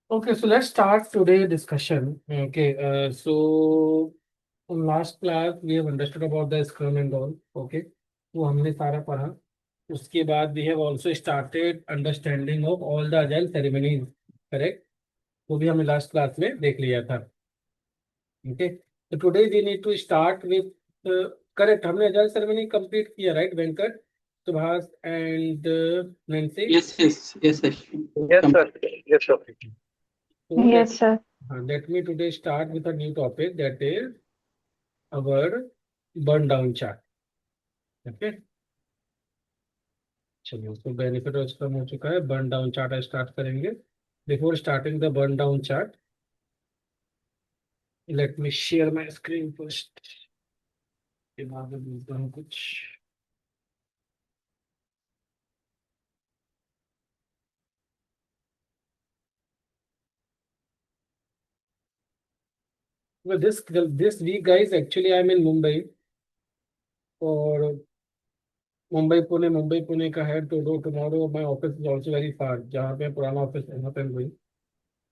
Okay, so let's start today's discussion. Okay, so in last class we have understood about the Scrum and all. Okay, वो हमने सारा पढ़ा. उसके बाद we have also started understanding of all the agile ceremonies. Correct? वो भी हमने last class में देख लिया था. Okay, so today we need to start with correct. हमने agile ceremony complete किया, right, Venkat, Subhas and Nancy. Yes, yes, yes, yes. Yes, Come. sir. Yes, sir. So Yes, sir. let me today start with a new topic, that is our burn down chart. Okay, चलिए, उसको benefit और scrum हो चुका है. Burn down chart start करेंगे. Before starting the burn down chart, let me share my screen first. के बाद में बोलता हूँ कुछ. well this week guys, actually I'm in Mumbai. और मुंबई पुणे का है. Tomorrow my office is also very far. जहाँ पे पुराना ऑफिस है वहाँ पे I'm going.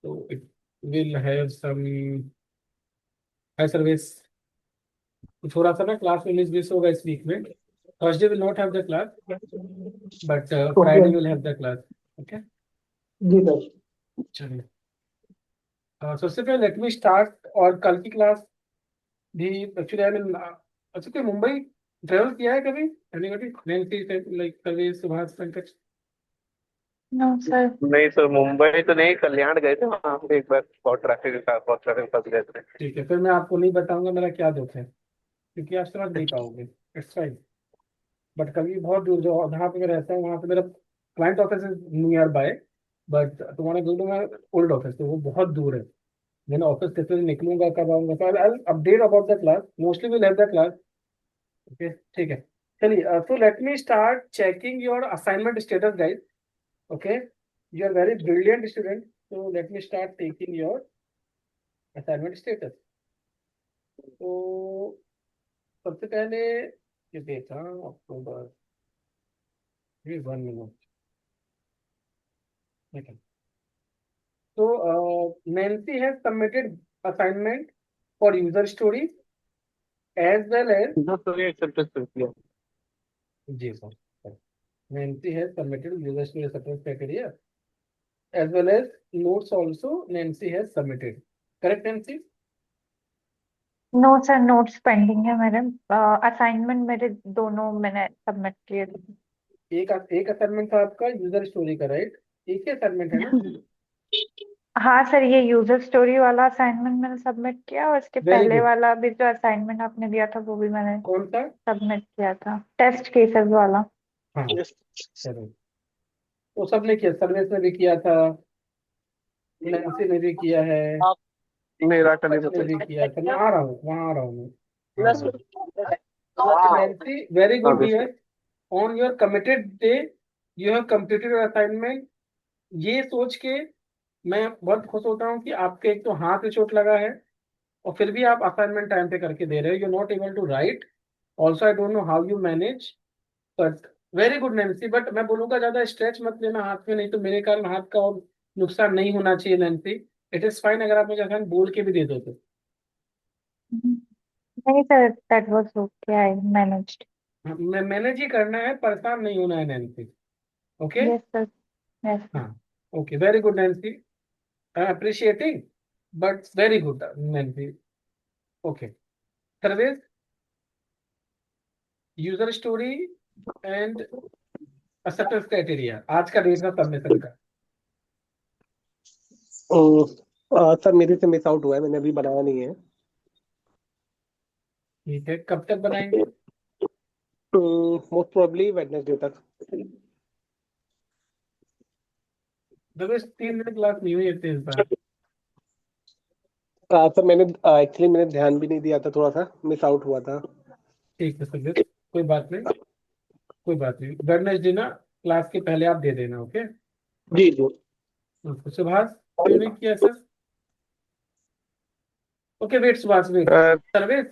तो it will have some high service. थोड़ा सा ना क्लास में मिस मिस होगा इस वीक में. Thursday will not have the class, but Friday will have the class. Okay, जी सर. चलिए. सबसे पहले लेट मी स्टार्ट. और कल की क्लास भी एक्चुअली आई मीन, अच्छा, कोई मुंबई ट्रेवल किया है कभी? Anybody? Nancy, like service, Subhash, Pankaj? No, sir. नहीं सर, मुंबई तो नहीं, कल्याण गए थे. वहाँ पे एक बार बहुत ट्रैफिक के साथ बहुत ट्रैफिक फंस गए थे. ठीक है, फिर मैं आपको नहीं बताऊंगा मेरा क्या दुख है, क्योंकि आप समझ नहीं पाओगे. It's fine. बट कभी बहुत दूर, जो जहाँ पे मैं रहता हूँ वहाँ पे मेरा client office is near by. But तुम्हारा जो मैं ओल्ड ऑफिस, तो वो बहुत दूर है. मैं ऑफिस कितने दिन निकलूंगा, कब आऊंगा, तो I update about the class. Mostly will have the class. Okay, ठीक है. चलिए, तो let me start checking your assignment status guys. Okay, you are very brilliant student. so let me start taking your assignment status. तो सबसे पहले ये देखा अक्टूबर. 1 minute. ठीक है. तो Nancy has submitted assignment for user story as well as. हाँ sir, ये एक्सेप्टेंस कर दिया. जी sir. Nancy has submitted user story acceptance criteria as well as notes also Nancy has submitted. Correct, Nancy? No, sir. Notes pending है मेरे. Assignment मेरे दोनों मैंने submit किए थे. एक असाइनमेंट था आपका यूजर स्टोरी का, राइट? एक ही असाइनमेंट है ना? हाँ सर, ये यूजर स्टोरी वाला असाइनमेंट मैंने सबमिट किया और इसके वेरी पहले गुड. वाला भी जो असाइनमेंट आपने दिया था वो भी मैंने कौन सा? सबमिट किया था. टेस्ट केसेस वाला. हाँ, चलो. वो सबने किया. सर्विस ने भी किया था, नैन्सी ने भी किया है, आप मेरा कल ने भी किया था. मैं आ रहा हूँ, वहाँ आ रहा हूँ, मैं आ रहा हूँ. Nancy, very good dear. On your committed day you have completed your assignment. ये सोच के मैं बहुत खुश होता हूँ कि आपके एक तो हाथ में चोट लगा है और फिर भी आप असाइनमेंट टाइम पे करके दे रहे हो. You not able to write. Also I don't know how you manage, but very good Nancy. But मैं बोलूंगा ज्यादा स्ट्रेच मत लेना हाथ में, नहीं तो मेरे कारण हाथ का और नुकसान नहीं होना चाहिए. नैन्सी, इट इज फाइन अगर आप मुझे अगर बोल के भी दे दो तो. नहीं sir, that was okay. I managed. मैं मैनेज ही करना है, परेशान नहीं होना है Nancy. Okay. Yes sir. Yes sir. हाँ, okay, very good Nancy. I am appreciating, but very good Nancy. Okay. Service, user story and acceptance criteria. आज का डेट था सबमिशन का. सर मेरे से मिस आउट हुआ है, मैंने अभी बनाया नहीं है. ठीक है, कब तक बनाएंगे? मोस्ट प्रोबेबली वेडनेसडे तक. सर्विस 3 दिन क्लास नहीं हुई है इस बार. सर मैंने एक्चुअली मैंने ध्यान भी नहीं दिया था, थोड़ा सा मिस आउट हुआ था. ठीक है सर्विस, कोई बात नहीं, कोई बात नहीं. वेडनेसडे ना क्लास के पहले आप दे देना. ओके. जी जी. सुभाष, क्यों नहीं किया sir? Okay, wait Subhash, wait. Sarvesh,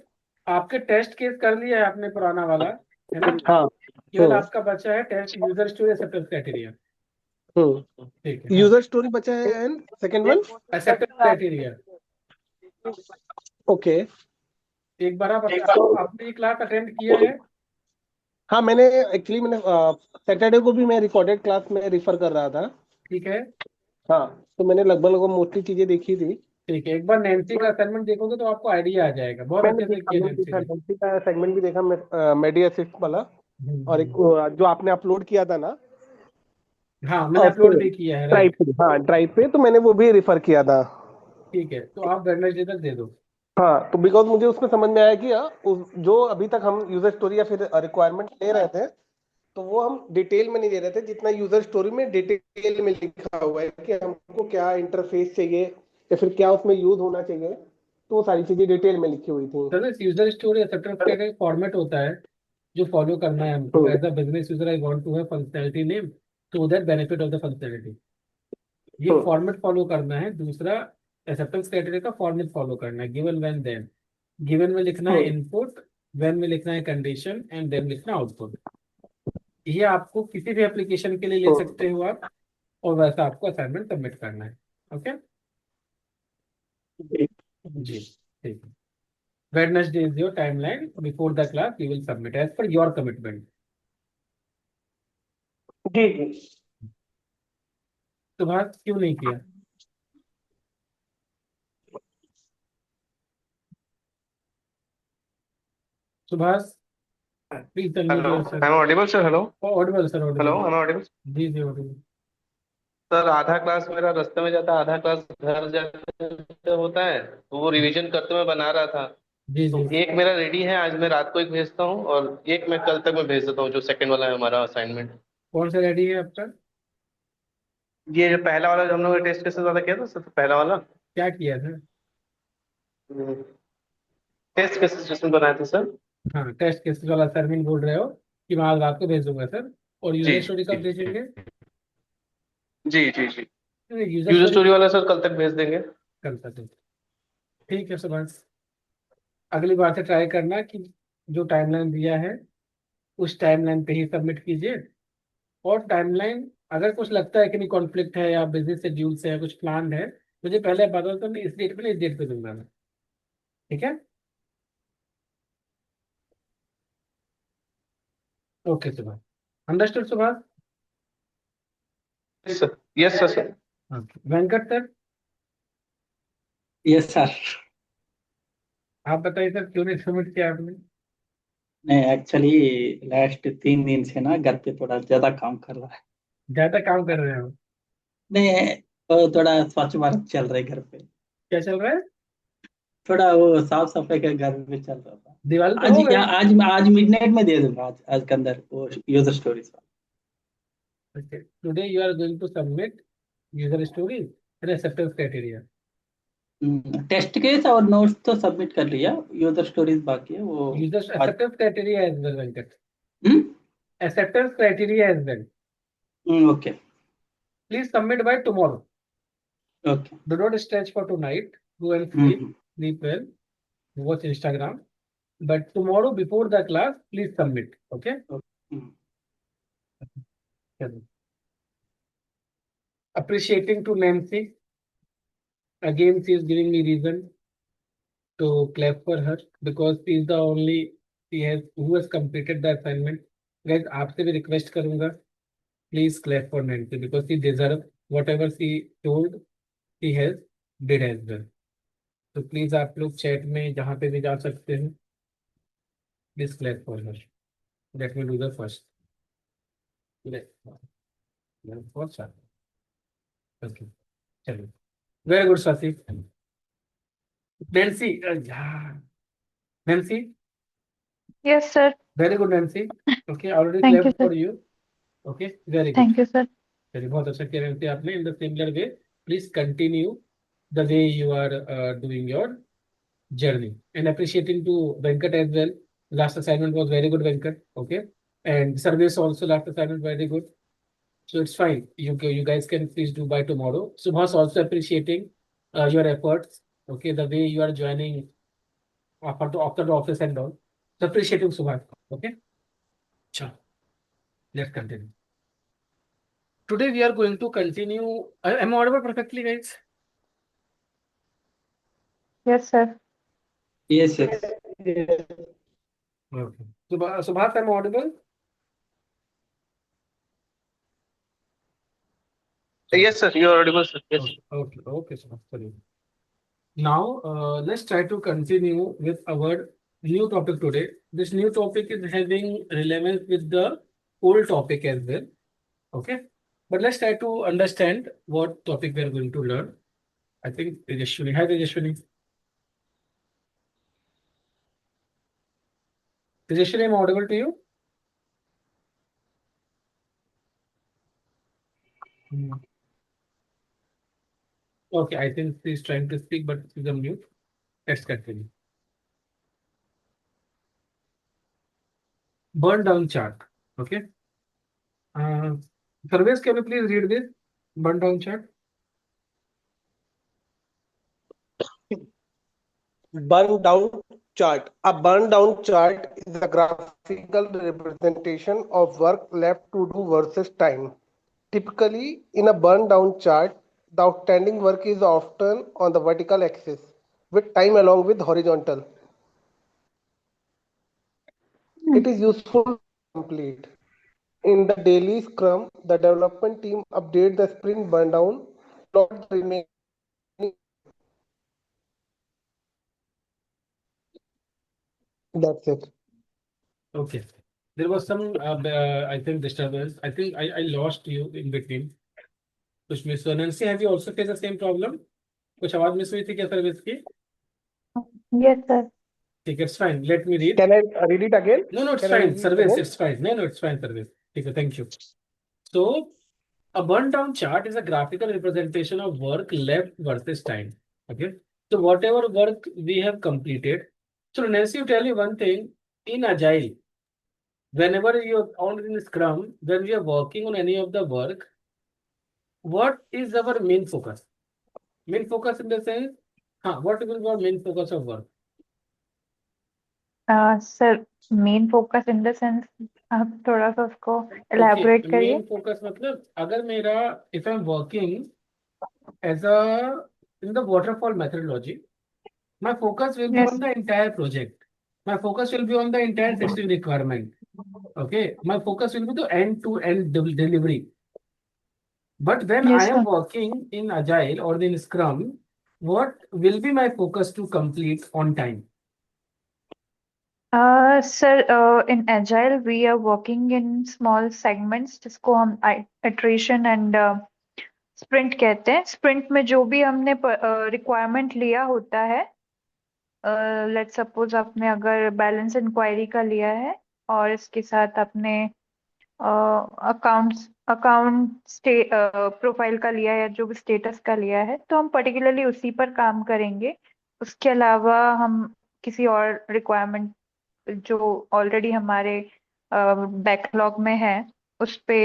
आपके टेस्ट केस कर लिया है आपने, पुराना वाला है ना? हाँ. केवल आपका बचा है test user story acceptance criteria. ठीक है, हाँ। यूजर स्टोरी बचा है and second one acceptance criteria. Okay. एक बार आपने ये क्लास अटेंड किया है? हाँ मैंने मैंने सैटरडे को भी मैं रिकॉर्डेड क्लास में रिफर कर रहा था। ठीक है, हाँ तो मैंने लगभग मोस्टली चीजें देखी थी। ठीक है। एक बार नैन्सी का असाइनमेंट देखोगे तो आपको आइडिया आ जाएगा। बहुत मैंने अच्छे से देखा किया मैंने नैन्सी देखा ने। डंसी का सेगमेंट भी देखा, मेडी असिस्ट वाला। और एक हम्म। जो आपने अपलोड किया था ना हाँ, मैंने उस अपलोड भी किया है, ड्राइव राइट। पे, हाँ ड्राइव पे, तो मैंने वो भी रिफर किया था। ठीक है, तो आप वेडनेसडे तक दे दो। हाँ तो बिकॉज मुझे उसमें समझ में आया कि जो अभी तक हम यूजर स्टोरी या फिर रिक्वायरमेंट ले रहे थे, तो वो हम डिटेल में नहीं दे रहे थे जितना यूजर स्टोरी में डिटेल में लिखा हुआ है कि हमको क्या इंटरफेस चाहिए या फिर क्या उसमें यूज होना चाहिए, तो वो सारी चीजें डिटेल में लिखी हुई थी। सर, इस यूजर स्टोरी एक्सेप्टेंस का एक फॉर्मेट होता है जो फॉलो करना है हमको। As a business user I want to have functionality name to that benefit of the functionality. ये फॉर्मेट फॉलो करना है। दूसरा, एक्सेप्टेंस क्राइटेरिया का फॉर्मेट फॉलो करना है। Given when then. गिवन में लिखना है इनपुट, व्हेन में लिखना है कंडीशन, एंड देन लिखना आउटपुट। ये आपको किसी भी एप्लीकेशन के लिए ले सकते हो आप, और वैसा आपको असाइनमेंट सबमिट करना है। ओके जी, ठीक है। Wednesday is your timeline. Before the class, you will submit as per your commitment. जी जी। तो बात क्यों नहीं किया? Subhash, please unmute hello, yourself. I am audible sir? Hello audible sir, hello, audible. I am audible जी जी, audible. Sir. आधा class मेरा रास्ते में जाता है, आधा क्लास घर जाते होता है, तो वो रिवीजन करते मैं बना रहा था। जी तो जी। एक मेरा रेडी है, आज मैं रात को एक भेजता हूँ, और एक मैं कल तक मैं भेज देता हूँ, जो सेकंड वाला है हमारा असाइनमेंट। कौन सा रेडी है आपका? ये जो पहला वाला जो हम लोग टेस्ट केसेस वाला किया था सर, तो पहला वाला क्या किया था? टेस्ट केसेस जिसमें बनाए थे सर। हाँ, टेस्ट केसेस वाला असाइनमेंट बोल रहे हो कि मैं आज रात को भेज दूंगा सर। और जी यूजर स्टोरी कब जी भेजेंगे? जी जी जी। यूजर यूजर स्टोरी स्टोरी वाला सर कल तक भेज देंगे। कल तक। ठीक है सुभाष, अगली बार से ट्राई करना कि जो टाइमलाइन दिया है उस टाइमलाइन पे ही सबमिट कीजिए। और टाइमलाइन, अगर कुछ लगता है कि नहीं कॉन्फ्लिक्ट है या बिजनेस शेड्यूल से है, कुछ प्लान है, मुझे पहले बता दो तो मैं इस डेट पे इस डेट पे दूंगा मैं। ठीक है, okay Subhash. Understood Subhash. Yes sir, yes sir sir. Okay Venkat sir, yes sir. आप बताइए सर, क्यों नहीं सबमिट किया आपने? नहीं एक्चुअली लास्ट 3 दिन से ना घर पे थोड़ा ज्यादा काम कर रहा है। ज्यादा काम कर रहे हो? नहीं थोड़ा स्वच्छ भारत चल रहा है घर पे। क्या चल रहा है? थोड़ा वो साफ सफाई का घर पे चल रहा था। दिवाली तो आज हो गए। आज मिडनाइट में दे दूंगा, आज के अंदर वो user stories today you are going to submit user stories and acceptance criteria. Test case और नोट्स तो सबमिट कर लिया, यूजर स्टोरीज बाकी है वो यूजर आज। Acceptance criteria as well Venkat. Hmm, acceptance criteria as well. Okay please submit by tomorrow. Okay. Do not stretch for tonight. Go and sleep. Sleep well. Watch Instagram. But tomorrow before the class, please submit. Okay? चलो। Appreciating to Nancy. Again, she is giving me reason to clap for her because she is the only she has who has completed the assignment. Guys, आपसे भी request करूंगा, please clap for Nancy because she deserve whatever she told, she has did as well. तो please आप लोग chat में जहाँ पे भी जा सकते हैं, please clap for her. Let me do the first. बहुत सारा। ओके, चलो। Very good Swati. Nancy, Nancy, Yes, sir. Very good Nancy. Okay, already Thank you, clap sir. For you. Okay, very good. Thank you, sir. चलिए, बहुत अच्छा किया Nancy आपने। In the similar way please continue the way you are doing your journey, and appreciating to Venkat as well. Last assignment was very good, Venkat. Okay, and service also last assignment very good. So it's fine. You guys can please do by tomorrow. Subhas also appreciating your efforts. Okay, the way you are joining after the office and all. So appreciating Subhas. Okay, sure. Let's continue. Today we are going to continue. Am I audible perfectly, guys? Yes, sir. Yes, yes. Yes. Okay. Subhas, am I audible? Yes, sir. You are audible, sir. Yes. Okay, Subhas. Sorry. Now, let's try to continue with our new topic today. This new topic is having relevance with the old topic as well. Okay. But let's try to understand what topic we are going to learn. I think Tejaswini. Hi, Tejaswini. Tejaswini, am I audible to you? Hmm. Okay, I think she's trying to speak, but she's on mute. Let's continue. Burn down chart. Okay. Uh, Sarvesh, can you please read this burn down chart? Burn down chart. A burn down chart is a graphical representation of work left to do versus time. Typically, in a burn down chart, the outstanding work is often on the vertical axis, with time along with horizontal. It is useful to complete. In the daily scrum, the development team update the sprint burn down, not the remaining. That's it. Okay. There was some, I think, disturbance. I think I lost you in between. कुछ miss हुआ. Nancy, have you also faced the same problem? कुछ आवाज miss हुई थी क्या service की? Yes, sir. ठीक है, it's fine. Let me read. Can I read it again? No, it's Can I fine. read it Service, again? it's fine. No, it's fine. Service. ठीक है, thank you. So, a burn down chart is a graphical representation of work left versus time. Okay. So, whatever work we have completed. So, Nancy, you tell me one thing. In Agile, whenever you're on in Scrum, when we are working on any of the work, what is our main focus? Main focus in the sense, what will be our main focus of work? Sir main focus in the sense आप थोड़ा सा उसको Okay, elaborate करिए. main focus मतलब अगर मेरा if I'm working as a in the waterfall methodology, my focus will be Yes. on the entire project. My focus will be on the entire testing requirement. Okay, my focus will be the end-to-end delivery. But when I Yes, am sir. working in Agile or in Scrum, what will be my focus to complete on time? Sir, in Agile, we are working in small segments जिसको हम iteration and sprint कहते हैं. Sprint में जो भी हमने requirement लिया होता है, let's suppose आपने अगर balance inquiry का लिया है और इसके साथ आपने अकाउंट प्रोफाइल का लिया है या जो भी स्टेटस का लिया है, तो हम पर्टिकुलरली उसी पर काम करेंगे. उसके अलावा हम किसी और रिक्वायरमेंट जो ऑलरेडी हमारे बैकलॉग में है उस पे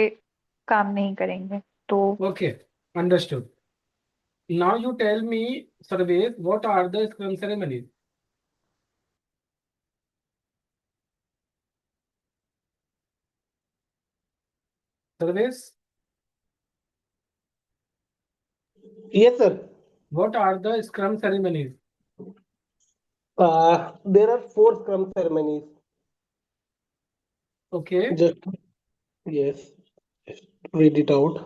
काम नहीं करेंगे. तो Okay, understood. Now you tell me, Sarvesh, what are the Scrum ceremonies? Sarvesh, Yes, sir. what are the Scrum ceremonies? There are 4 scrum ceremonies. Okay, Just yes, just read it out.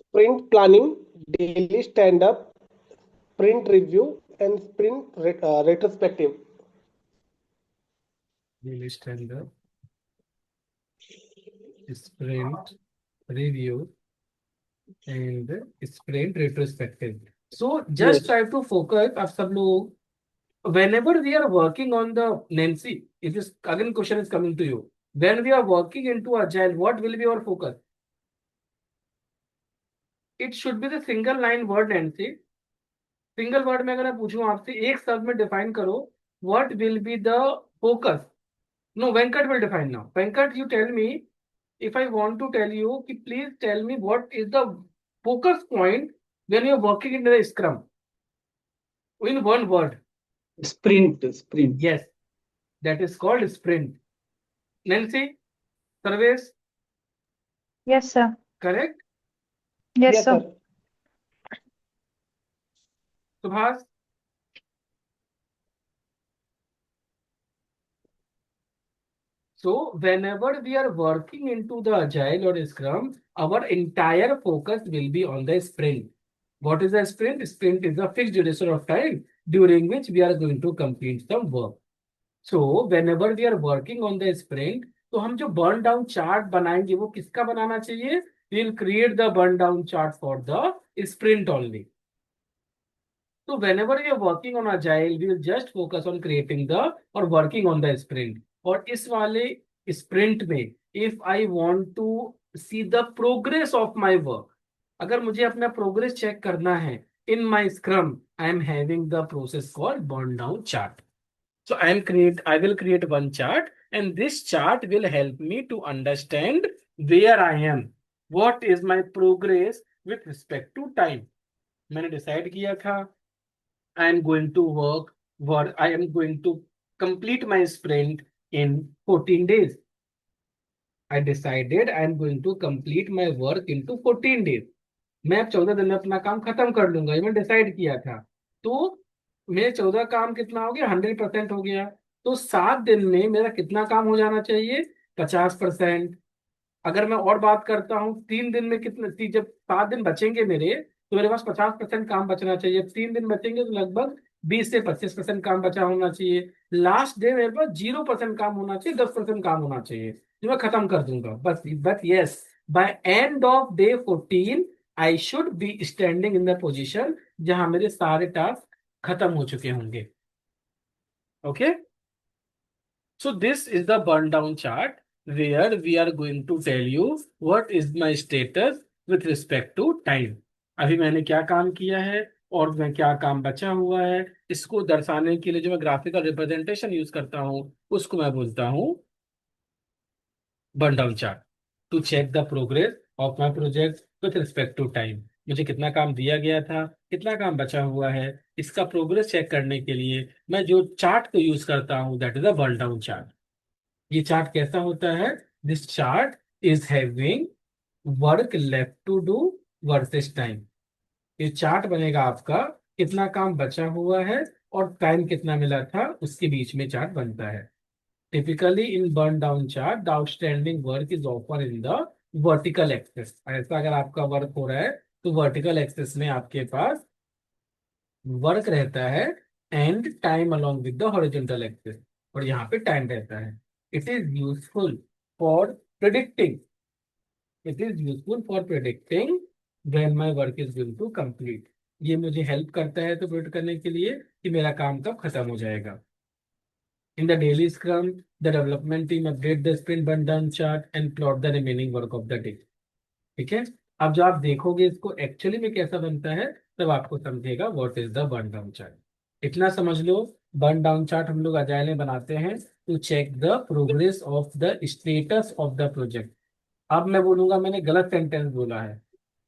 Sprint planning, daily stand-up, sprint review, and sprint retrospective. daily stand-up, sprint review, and sprint retrospective. So just Yes. try to focus. आप सब लोग, whenever we are working on the Nancy, it is again question is coming to you. When we are working into Agile, what will be our focus? It should be the single line word, Nancy. Single word में अगर मैं पूछूं आपसे एक शब्द में define करो, what will be the focus? No, Venkat will define now. Venkat, you tell me, if I want to tell you कि please tell me what is the focus point when you are working in the scrum in one word? sprint. Yes, that is called sprint. Nancy, Sarvesh, Yes, sir. correct? Yes, Yes, sir. sir. Subhas? So whenever we are working into the agile or scrum, our entire focus will be on the sprint. What is a sprint? Sprint is a fixed duration of time during which we are going to complete some work. So whenever we are working on the sprint, तो हम जो burn down chart बनाएंगे वो किसका बनाना चाहिए? We will create the burn down chart for the sprint only. So whenever we are working on agile, we will just focus on creating the or working on the sprint. और इस वाले sprint में, if I want to see the progress of my work, अगर मुझे अपना progress check करना है in my scrum, I am having the process called burn down chart. So I will create one chart, and this chart will help me to understand where I am, what is my progress with respect to time. मैंने decide किया था I am going to I am going to complete my sprint in 14 days. I decided I am going to complete my work into 14 days. मैं अब 14 दिन में अपना काम खत्म कर लूंगा, ये मैंने डिसाइड किया था। तो मेरे 14 काम कितना हो गया? 100% हो गया। तो 7 दिन में मेरा कितना काम हो जाना चाहिए? 50%। अगर मैं और बात करता हूँ 3 दिन में कितने जब 7 दिन बचेंगे मेरे, तो मेरे पास 50% काम बचना चाहिए। 3 दिन बचेंगे तो लगभग 20 से 25% काम बचा होना चाहिए। लास्ट डे मेरे पास 0% काम होना चाहिए, 10% काम होना चाहिए जो मैं खत्म कर दूंगा बस। But yes, by end of day 14 I should be standing in the position जहां मेरे सारे टास्क खत्म हो चुके होंगे। Okay, so this is the burn down chart where we are going to tell you what is my status with respect to time. अभी मैंने क्या काम किया है और मैं क्या काम बचा हुआ है, इसको दर्शाने के लिए जो मैं ग्राफिकल रिप्रेजेंटेशन यूज करता हूँ उसको मैं बोलता हूँ burn down chart to check the progress of my project with respect to time. मुझे कितना काम दिया गया था, कितना काम बचा हुआ है, इसका प्रोग्रेस चेक करने के लिए मैं जो चार्ट को यूज करता हूँ that is a burn down chart. ये चार्ट कैसा होता है? This chart is having work left to do versus time. ये चार्ट बनेगा आपका कितना काम बचा हुआ है और टाइम कितना मिला था उसके बीच में चार्ट बनता है। Typically in burn down chart the outstanding work is offer in the vertical access. ऐसा अगर आपका वर्क हो रहा है तो वर्टिकल एक्सेस में आपके पास वर्क रहता है and time along with the horizontal axis, और यहाँ पे टाइम रहता है। It is useful for predicting it is useful for predicting when my work is going to complete. ये मुझे हेल्प करता है तो प्रिडिक्ट करने के लिए कि मेरा काम कब खत्म हो जाएगा। In the daily scrum the development team update the sprint burn down chart and plot the remaining work of the day. ठीक है, अब जब आप देखोगे इसको एक्चुअली में कैसा बनता है तब आपको समझेगा what is the burn down chart. इतना समझ लो, बर्न डाउन चार्ट हम लोग अजाइल में बनाते हैं to check the progress of the status of the project. अब मैं बोलूंगा मैंने गलत सेंटेंस बोला है।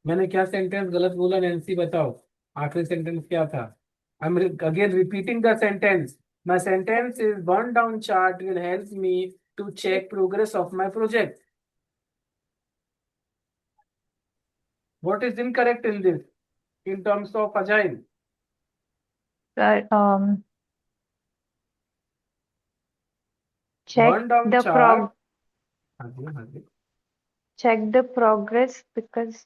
मैंने क्या सेंटेंस गलत बोला नैन्सी बताओ? आखिरी सेंटेंस क्या था? I am again repeating the sentence. My sentence is burn down chart will help me to check progress of my project. What is incorrect in this in terms of agile? Sir, Burn down the chart. हाँ जी, हाँ जी। check the progress because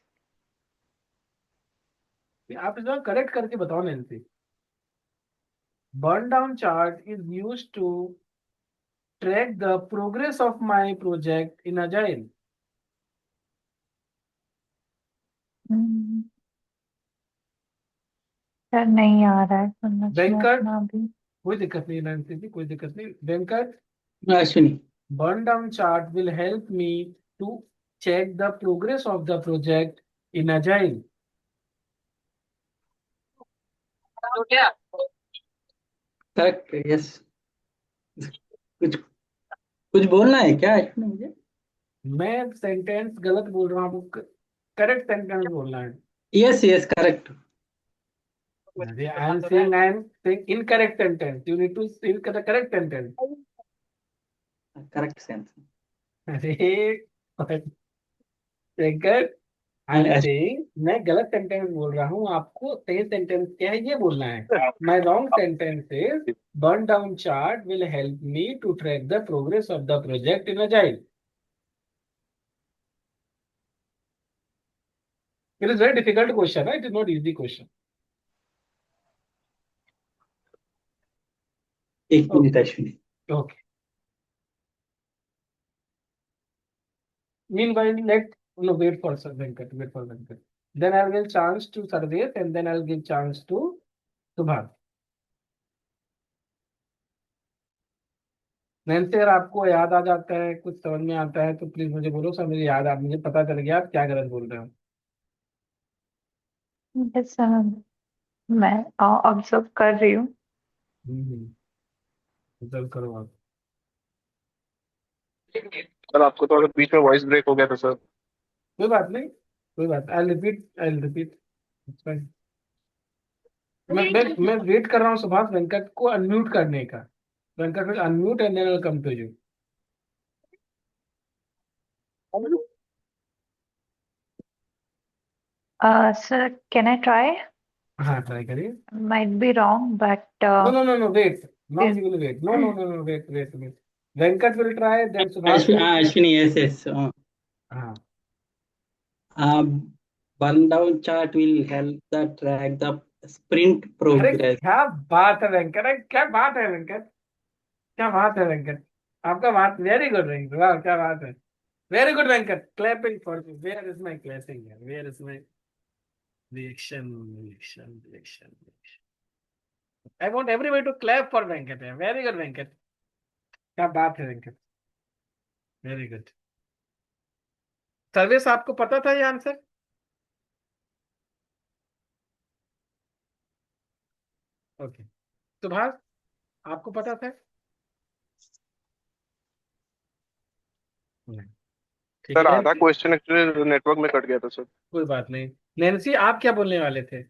आप इसको correct करके बताओ Nancy. Burn down chart is used to track the progress of my project in agile. Sir नहीं आ रहा है समझ में वेंकट, अपना भी। कोई दिक्कत नहीं नैन्सी जी, कोई दिक्कत नहीं। Venkat, Ashwini, burn down chart will help me to check the progress of the project in agile. Correct, yes. कुछ कुछ बोलना है क्या अश्विनी मुझे? मैं सेंटेंस गलत बोल रहा हूँ, करेक्ट सेंटेंस बोलना है। Yes, yes, correct. I am saying incorrect sentence. You need to say the correct sentence. Correct sense. अरे Venkat, I am Yes. Saying मैं गलत सेंटेंस बोल रहा हूँ, आपको सही सेंटेंस क्या है ये बोलना है. My wrong sentence is burn down chart will help me to track the progress of the project in agile. It is very difficult question, right? It is not easy question. एक Okay. Minute Ashwini. Okay. Meanwhile, wait for Sir Venkat. Wait for Venkat. Then I'll give chance to Sarvesh and then I'll give chance to Subhash. Nancy, अगर आपको याद आ जाता है, कुछ समझ में आता है तो प्लीज मुझे बोलो. सर मुझे याद आ, मुझे पता चल गया आप क्या गलत बोल रहे हो. बस मैं ऑब्जर्व कर रही हूँ. जल्द करो आप. सर आपको तो अगर बीच में वॉइस ब्रेक हो गया था सर. कोई बात नहीं, कोई बात. I repeat. मैं वेट कर रहा हूँ सुभाष वेंकट को अनम्यूट करने का. Venkat will unmute and then I will come to you. Sir can I try? हाँ, ट्राई करिए. Might be wrong, but No, wait. Not is you will wait. No, wait. Venkat will try, then Subhash will try. Ashwini, yes, yes. हाँ. Burn down chart will help the track the sprint अरे progress. क्या बात है वेंकट, अरे क्या बात है वेंकट, क्या बात है वेंकट. आपका बात वेरी गुड वेंकट, वाह क्या बात है. Very good Venkat. Clapping for you. Where is my clapping? Where is my reaction. I want everybody to clap for Venkat. Very good Venkat, क्या बात है वेंकट. Very good. सर्विस आपको पता था ये आंसर? ओके. सुभाष, आपको पता था? नहीं. ठीक सर है. आधा क्वेश्चन एक्चुअली नेटवर्क में कट गया था सर. कोई बात नहीं. नैन्सी, आप क्या बोलने वाले थे?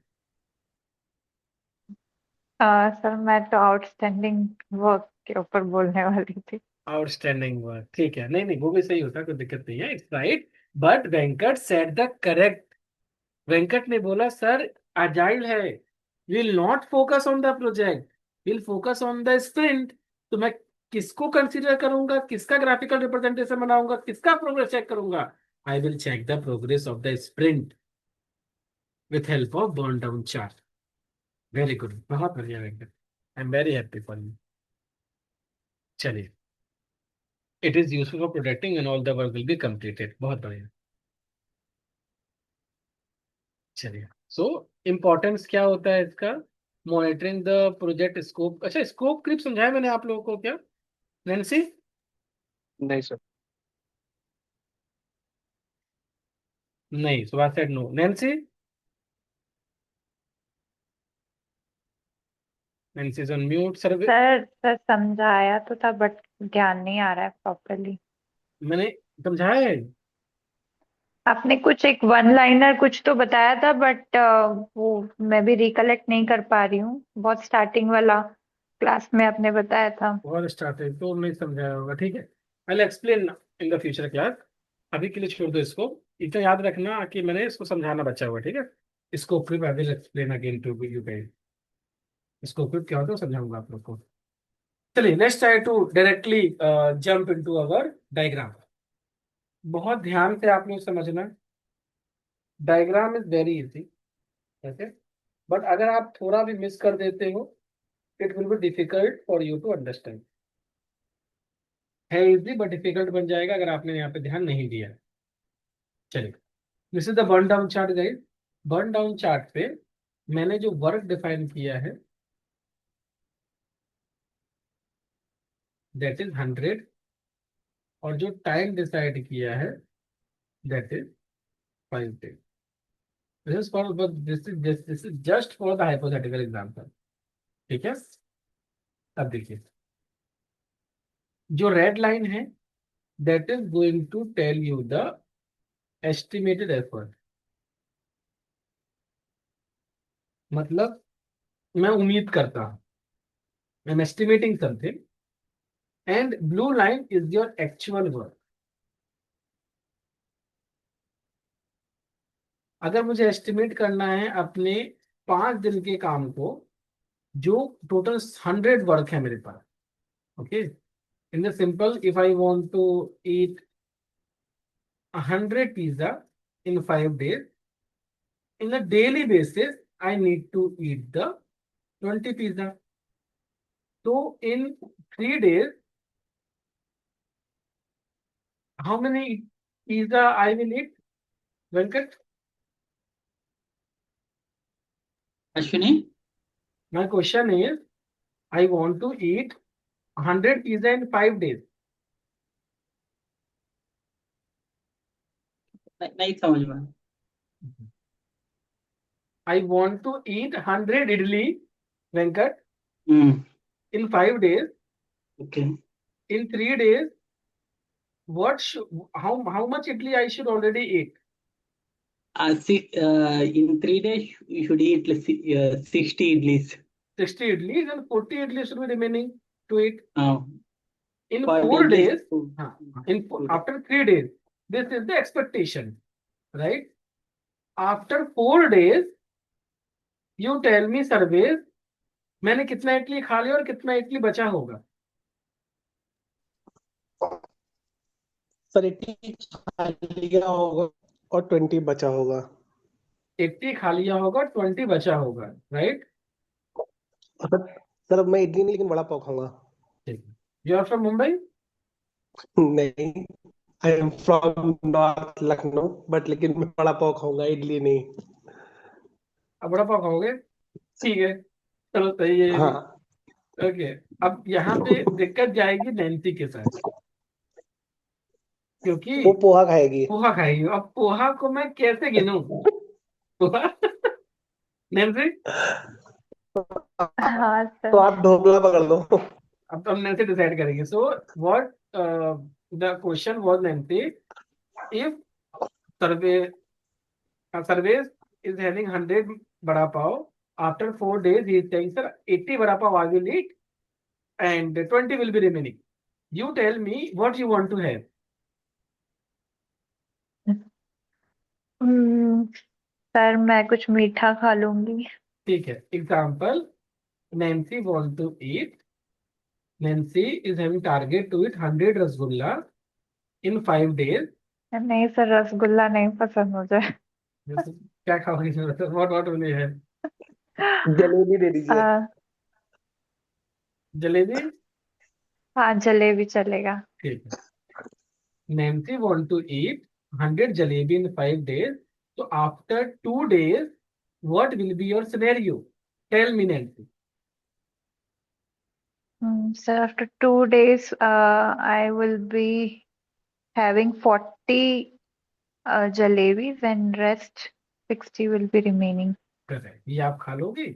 सर मैं तो आउटस्टैंडिंग वर्क के ऊपर बोलने वाली थी. Outstanding work. ठीक है, नहीं वो भी सही होता, कोई दिक्कत नहीं है. It's right. But Venkat said the correct. Venkat ने बोला सर अजाइल है, will not focus on the project, will focus on the sprint. तो मैं किसको कंसीडर करूंगा, किसका ग्राफिकल रिप्रेजेंटेशन बनाऊंगा, किसका प्रोग्रेस चेक करूंगा? I will check the progress of the sprint with help of burn down chart. Very good, बहुत बढ़िया Venkat. I am very happy for you. चलिए. It is useful for protecting and all the work will be completed. बहुत बढ़िया. चलिए. So importance क्या होता है इसका? Monitoring the project scope. अच्छा, स्कोप क्रिप समझाया मैंने आप लोगों को क्या, नैन्सी? नहीं सर. नहीं. Subhash said no. Nancy? Nancy is on mute. Sir sir समझाया तो था बट ध्यान नहीं आ रहा है प्रॉपरली. मैंने समझाया है. आपने कुछ एक वन लाइनर कुछ तो बताया था बट वो मैं भी रिकलेक्ट नहीं कर पा रही हूँ. बहुत स्टार्टिंग वाला क्लास में आपने बताया था. बहुत स्टार्ट है तो नहीं समझाया होगा. ठीक है, आई will explain in the future class. अभी के लिए छोड़ दो इसको. इतना याद रखना कि मैंने इसको समझाना बचा हुआ. ठीक है. इसको creep I will explain again to you guys. इसको क्रिप क्या होता है समझाऊंगा आप लोग को. चलिए, let's try to directly jump into our diagram. बहुत ध्यान से आप लोग समझना. Diagram is very easy. Okay. But अगर आप थोड़ा भी मिस कर देते हो, it will be difficult for you to understand. है इजी बट डिफिकल्ट बन जाएगा अगर आपने यहाँ पे ध्यान नहीं दिया. चलिए. This is the burn down chart guys. Burn down chart पे मैंने जो वर्क डिफाइन किया है दैट इज 100, और जो टाइम डिसाइड किया है that is 5 days. This is just for the hypothetical example. ठीक है. अब देखिए, जो रेड लाइन है that is going to tell you the estimated effort. मतलब मैं उम्मीद करता हूँ, I am estimating something, and blue line is your actual work. अगर मुझे एस्टिमेट करना है अपने 5 दिन के काम को, जो टोटल 100 वर्क है मेरे पास, okay, in the simple, if I want to eat 100 pizza in 5 days, in a daily basis I need to eat the 20 pizza. So in 3 days, how many pizza I will eat, Venkat? Ashwini, My question is, I want to eat 100 pizza in 5 days. नहीं समझ में। I want to eat 100 idli, Venkat, hmm, in 5 days. Okay. In 3 days, how much idli I should already eat? In 3 days you should eat 60 idlis. 60 idlis and 40 idlis should be remaining to eat. In For 4 idlis, days, two after 3 days, this is the expectation, right? After 4 days, you tell me surveys, मैंने कितना इडली खा लिया और कितना इडली बचा होगा? Sir 80 खा लिया होगा और 20 बचा होगा। 80 खा लिया होगा, 20 बचा होगा, राइट? सर सर मैं इडली नहीं लेकिन वड़ा पाव खाऊंगा। ठीक है। You are from Mumbai? No, I am from north Lucknow, but लेकिन मैं वड़ा पाव खाऊंगा, इडली नहीं। अब बड़ा पाव खाओगे? ठीक है, चलो सही है ये भी। हाँ। ओके, अब यहाँ पे दिक्कत जाएगी नैन्सी के साथ, क्योंकि वो पोहा खाएगी। पोहा खाएगी। अब पोहा को मैं कैसे गिनूं? पोहा नैन्सी, हाँ तो सर। आप ढोकला पकड़ लो। अब हम नैन्सी डिसाइड करेंगे। So what the question was, Nancy, if survey surveys is having 100 vada pav, after 4 days he is saying, sir, 80 vada pav I will eat and 20 will be remaining. You tell me what you want to have. Sir मैं कुछ मीठा खा लूंगी। ठीक है, example, Nancy wants to eat, Nancy is having target to eat 100 rasgulla in 5 days. नहीं sir, rasgulla नहीं पसंद मुझे। क्या खाओगी? what will you have? Jalebi दे दीजिए। जलेबी? हाँ, जलेबी चलेगा। ठीक है, Nancy want to eat 100 jalebi in 5 days. So after 2 days, what will be your scenario? Tell me, Nancy. Sir, after 2 days, I will be having 40 jalebis and rest 60 will be remaining. Correct. ये आप खा लोगे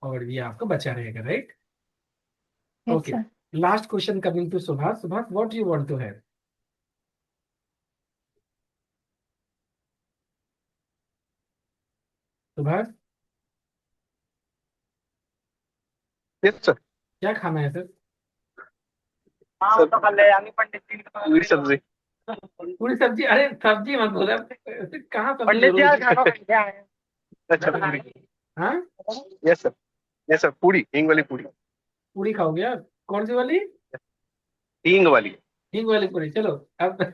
और ये आपका बचा रहेगा, right? Yes, Okay. sir. Last question coming to Subhas. Subhas, what do you want to have? Subhash, yes sir. क्या खाना है सर? पूरी सब्जी। पूरी सब्जी? अरे सब्जी मत बोला, कहाँ सब्जी पंडित जी जरूर? अच्छा पूरी। हाँ, यस सर, यस सर, पूरी हींग वाली पूरी। पूरी खाओगे आप? कौन सी वाली? हींग वाली। हींग वाली पूरी। चलो अब,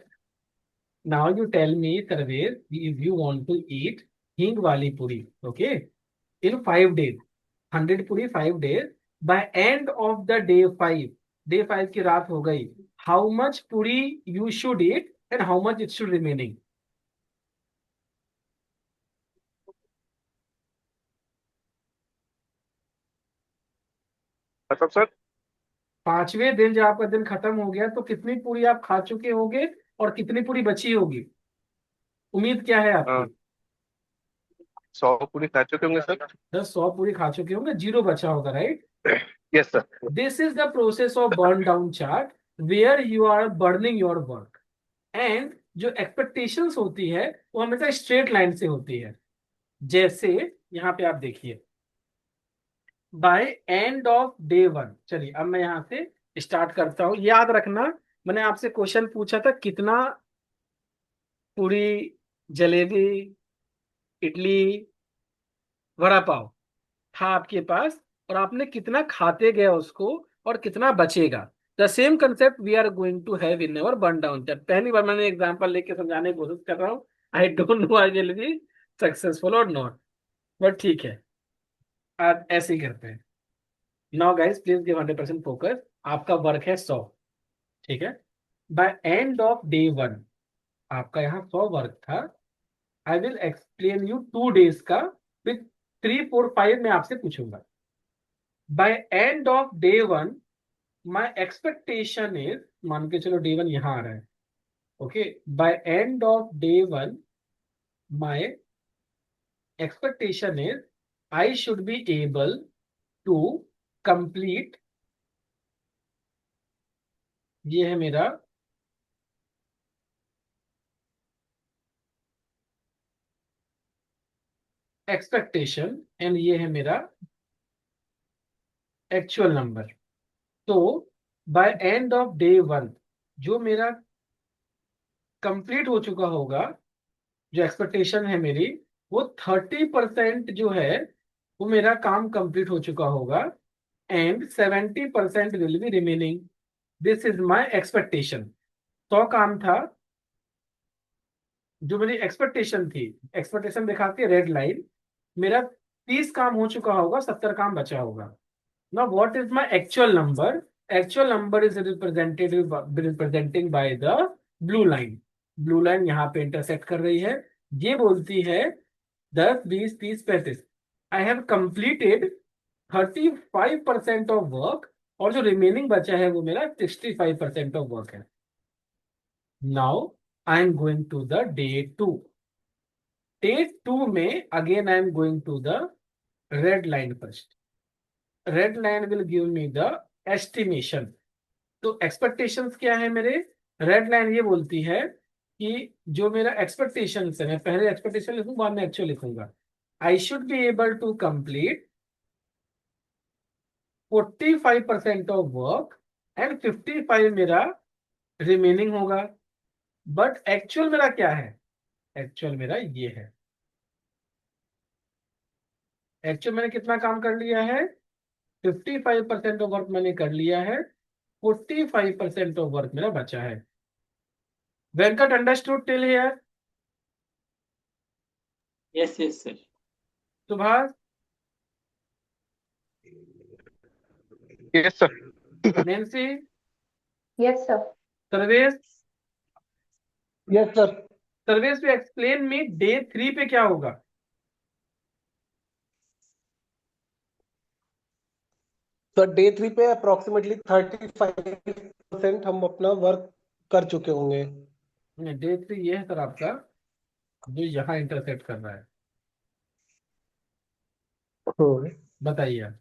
now you tell me, Sarvesh, if you want to eat हींग वाली पूरी, okay, in 5 days, 100 पूरी 5 days, by end of the day 5 की रात हो गई, how much पूरी you should eat and how much it should remaining? मतलब सर 5वें दिन जब आपका दिन खत्म हो गया, तो कितनी पूरी आप खा चुके होगे और कितनी पूरी बची होगी? उम्मीद क्या है आपकी? 100 पूरी खा चुके होंगे सर। 100 पूरी खा चुके होंगे, 0 बचा होगा, right? Yes sir. This is the process of burn down chart, where you are burning your work. And जो expectations होती है वो हमेशा स्ट्रेट लाइन से होती है। जैसे यहाँ पे आप देखिए, बाय एंड ऑफ डे 1। चलिए अब मैं यहां से स्टार्ट करता हूं। याद रखना मैंने आपसे क्वेश्चन पूछा था कितना पूरी, जलेबी, इडली, वड़ा पाव था आपके पास, और आपने कितना खाते गए उसको, और कितना बचेगा। The same concept we are going to have in our burn down chart. पहली बार मैंने एग्जांपल लेके समझाने की कोशिश कर रहा हूँ। आई don't no I will be successful और नॉट, बट ठीक है, आज ऐसे ही करते हैं। Now guys please give 100% focus. आपका वर्क है 100, ठीक है। बाय एंड ऑफ डे 1 आपका यहाँ 100 वर्क था। I will explain you 2 days का, विथ 3 4 5 मैं आपसे पूछूंगा। By end of day 1 my expectation is, मान के चलो डे 1 यहाँ आ रहा है, okay. By end of day 1 my expectation is I should be able to complete, ये है मेरा एक्सपेक्टेशन एंड ये है मेरा एक्चुअल नंबर। तो बाय एंड ऑफ डे 1 जो मेरा कंप्लीट हो चुका होगा, जो एक्सपेक्टेशन है मेरी, वो 30% जो है वो मेरा काम कंप्लीट हो चुका होगा, and 70% will be remaining. This is my expectation. 100 काम था, जो मेरी एक्सपेक्टेशन थी, एक्सपेक्टेशन दिखाती है रेड लाइन, मेरा 30 काम हो चुका होगा, 70 काम बचा होगा। Now, what is my actual number? Actual number is representing by the blue line. Blue line यहाँ पे इंटरसेक्ट कर रही है, ये बोलती है 10 20 30 35। I have completed 35% of work, और जो रिमेनिंग बचा है वो मेरा 65% ऑफ वर्क है। Now I am going to the day 2। Day 2 में again I am going to the red line first. Red line will give me the estimation. तो expectations क्या है मेरे, रेड लाइन ये बोलती है कि जो मेरा एक्सपेक्टेशन है, मैं पहले एक्सपेक्टेशन लिखूंगा बाद में एक्चुअल लिखूंगा। I should be able to complete 45% of work, and 55 मेरा रिमेनिंग होगा। बट एक्चुअल मेरा क्या है, एक्चुअल मेरा ये है। एक्चुअल मैंने कितना काम कर लिया है, 55% ऑफ वर्क मैंने कर लिया है, 45% ऑफ वर्क मेरा बचा है। Venkat understood till here? Yes, yes, sir. Subhash, yes sir. Nancy, Yes, sir. Sarvesh, yes sir. Sarvesh पे एक्सप्लेन मी डे 3 पे क्या होगा। सर डे 3 पे अप्रोक्सीमेटली 35% हम अपना वर्क कर चुके होंगे। डे 3 ये है सर आपका, जो यहाँ इंटरसेक्ट कर रहा है, बताइए आप।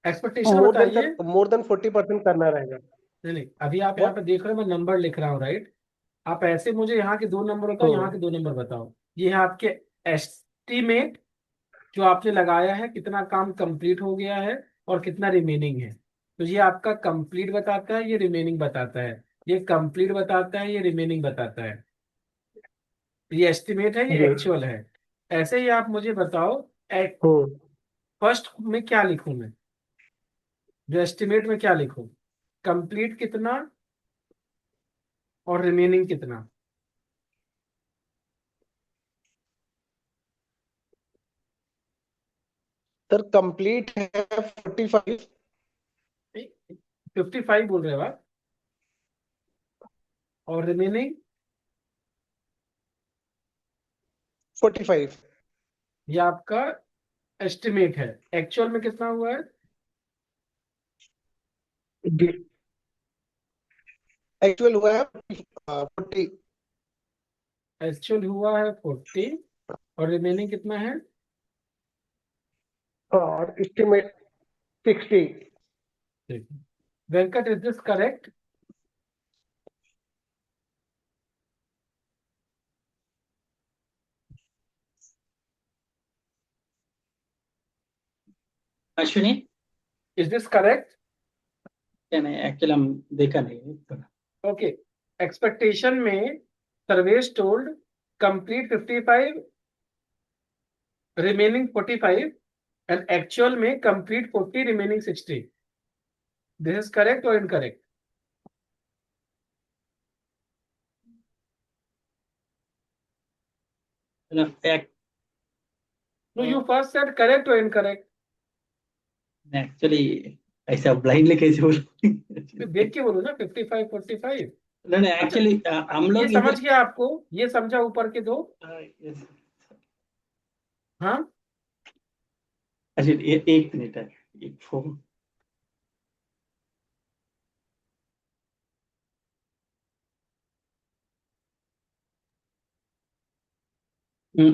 एक्सपेक्टेशन बताइए। मोर देन 40% करना रहेगा। नहीं नहीं, अभी आप यहाँ पे देख रहे हो, मैं नंबर लिख रहा हूँ, राइट। आप ऐसे मुझे यहाँ के 2 नंबर बताओ, यहाँ के 2 नंबर बताओ। ये है आपके एस्टीमेट, जो आपने लगाया है कितना काम कंप्लीट हो गया है और कितना रिमेनिंग है। तो ये आपका कंप्लीट बताता है, ये रिमेनिंग बताता है, ये कंप्लीट बताता है, ये रिमेनिंग बताता है। ये एस्टिमेट है, ये जी। एक्चुअल है। ऐसे ही आप मुझे बताओ हम्म फर्स्ट में क्या लिखूं मैं, जो एस्टिमेट में क्या लिखूं, कंप्लीट कितना और रिमेनिंग कितना। सर कंप्लीट है 45। 55 बोल रहे हो आप, और रिमेनिंग 45। ये आपका एस्टिमेट है। एक्चुअल में कितना हुआ है, एक्चुअल हुआ है 40। एक्चुअल हुआ है 40, और रिमेनिंग कितना है, और estimate 60। Venkat is this correct? Ashwini is this correct? क्या नहीं, एक्चुअली हम देखा नहीं है थोड़ा। ओके, एक्सपेक्टेशन में Sarvesh told complete 55, remaining 45, and actual में complete 40, remaining 60. This is correct और incorrect? No, you first said correct और इनकरेक्ट. एक्चुअली ऐसा ब्लाइंडली कैसे बोल देख के बोलो ना, 55 45. नहीं अच्छा, एक्चुअली हम ये लोग समझ इधर। गया आपको? ये समझा ऊपर के दो? yes. हाँ. अच्छा एक मिनट है, एक फोन।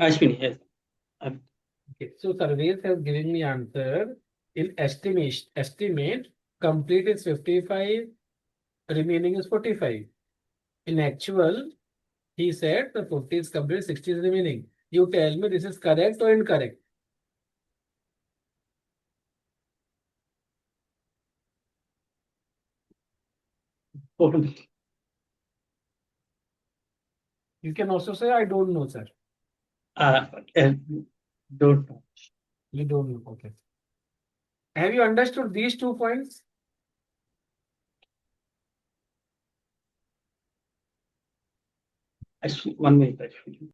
अश्विनी है। Okay, so Sarvesh has given me answer in estimate complete is 55, remaining is 45. In actual, he said the 40 is complete, 60 is remaining. You tell me this is correct or incorrect? You can also say I don't know, sir. Don't know. You don't know. Okay. Have you understood these 2 points? Ashwini, 1 minute, Ashwini.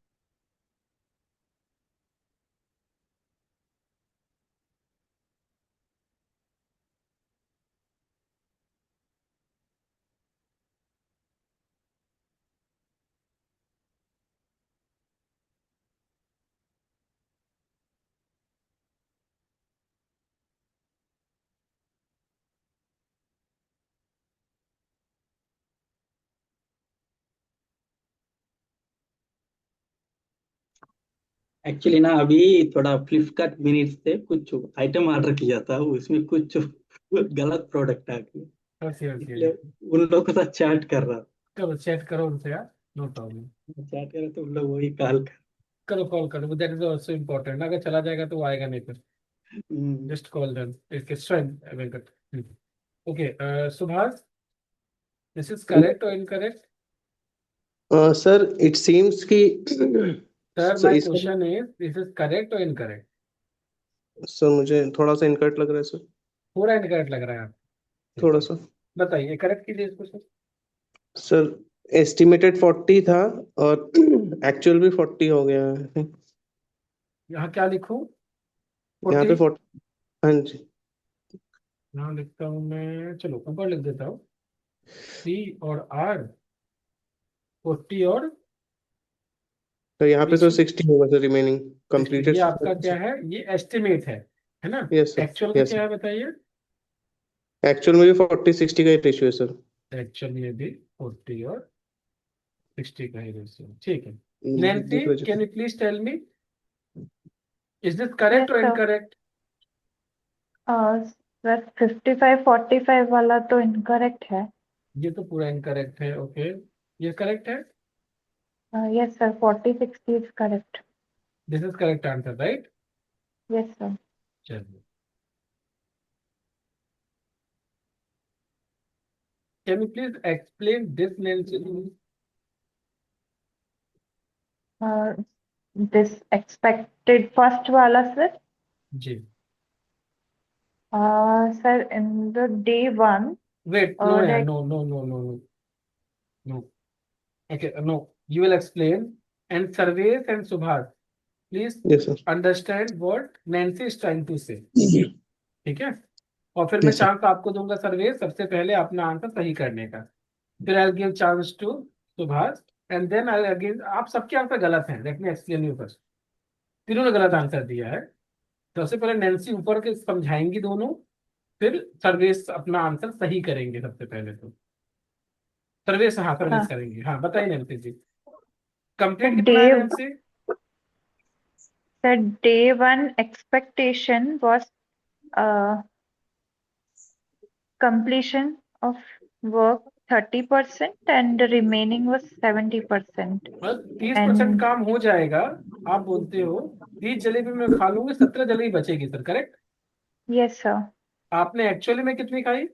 Actually ना अभी थोड़ा Flipkart minutes से कुछ item order किया था, उसमें कुछ गलत प्रोडक्ट आ गया, इसलिए उन लोगों के साथ चैट कर रहा करो, चेक करो उनसे यार. No problem. था, चैट कर रहा तो उन लोग वही कॉल कर। करो, कॉल करो. That is also important. अगर चला जाएगा तो वो आएगा नहीं फिर. हम्म, Just call them. It's fine. Venkat. Okay, Subhas, this is correct or incorrect? Sir it seems कि Sir, सर my इसका question is, this is correct or incorrect? Sir मुझे थोड़ा सा इनकरेक्ट लग रहा है सर, पूरा इनकरेक्ट लग रहा है आपको? थोड़ा ठीक है. सा। बताइए, करेक्ट कीजिए इसको सर. सर एस्टिमेटेड 40 था और एक्चुअल भी 40 हो गया है। यहाँ क्या लिखूं? यहाँ पे 40. 40। हाँ जी। यहाँ लिखता हूँ मैं, चलो ऊपर लिख देता हूँ. C और R, 40 और तो यहाँ पे बीच तो में 60 होगा सर, रिमेनिंग 60. कंप्लीटेड। ये आपका क्या है? ये एस्टिमेट है ना? यस सर, एक्चुअल में यस क्या सर। है बताइए? एक्चुअल में भी 40-60 का ही रेशियो है सर। एक्चुअल में भी 40 और 60 का ही रेशियो. ठीक है. देख Nancy, लीजिए। can you please tell me, is this Yes, correct or sir. incorrect? Sir 55-45 वाला तो इनकरेक्ट है. ये तो पूरा इनकरेक्ट है. ओके, ये करेक्ट है. Yes sir, 40-60 is correct. This is correct answer, right? Yes sir. चलिए. Can you please explain this, Nancy? This expected first वाला सर. जी. Sir in the day 1. Wait, no यार, no, no, no, no, no, no. Okay, no. You will explain. And Sarvesh and Subhas, please yes sir. understand what Nancy is trying to say. ठीक है. और फिर मैं yes sir. Chance आपको दूंगा सर्वेश, सबसे पहले अपना आंसर सही करने का. फिर I give chance to Subhash, and then I again. आप सबके आंसर गलत हैं. Let me explain you first. तीनों ने गलत आंसर दिया है. सबसे पहले नैन्सी ऊपर के समझाएंगी दोनों, फिर सर्वेश अपना आंसर सही करेंगे. सबसे पहले तो सर्वेश, हाँ सर्वेश करेंगे. हाँ बताइए नैन्सी जी, कंप्लीट कितना है Nancy? Sir day 1 expectation was completion of work 30% and the remaining was 70%. 30% काम हो जाएगा. आप बोलते हो 30 जलेबी मैं खा लूंगी, 17 जलेबी बचेगी सर, करेक्ट? Yes sir. आपने एक्चुअली में कितनी खाई?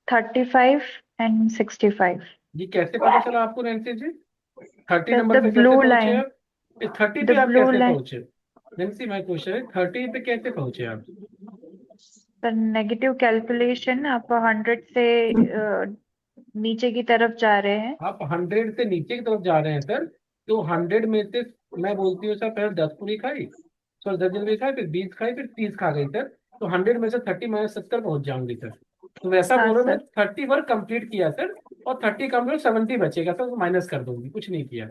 35 and 65। ये कैसे पता चला आपको नैन्सी जी? 30 द नंबर पे कैसे ब्लू पहुंचे लाइन। आप? इस 30 द पे आप ब्लू कैसे लाइन। पहुंचे? नैन्सी माय क्वेश्चन है, 30 पे कैसे पहुंचे आप? द नेगेटिव कैलकुलेशन, आप 100 से नीचे की तरफ जा रहे हैं। आप 100 से नीचे की तरफ जा रहे हैं सर, तो 100 में से मैं बोलती हूँ सर, पहले 10 पूरी खाई, सर 10 जलेबी खाई, फिर 20 खाई, फिर 30 खा गई सर, तो 100 में से 30 माइनस 70 पहुंच जाऊंगी सर। तो वैसा हाँ बोलो, मैं सर। 30 वर्क कंप्लीट किया सर, और 30 कंप्लीट 70 बचेगा सर, तो माइनस कर दूंगी, कुछ नहीं किया।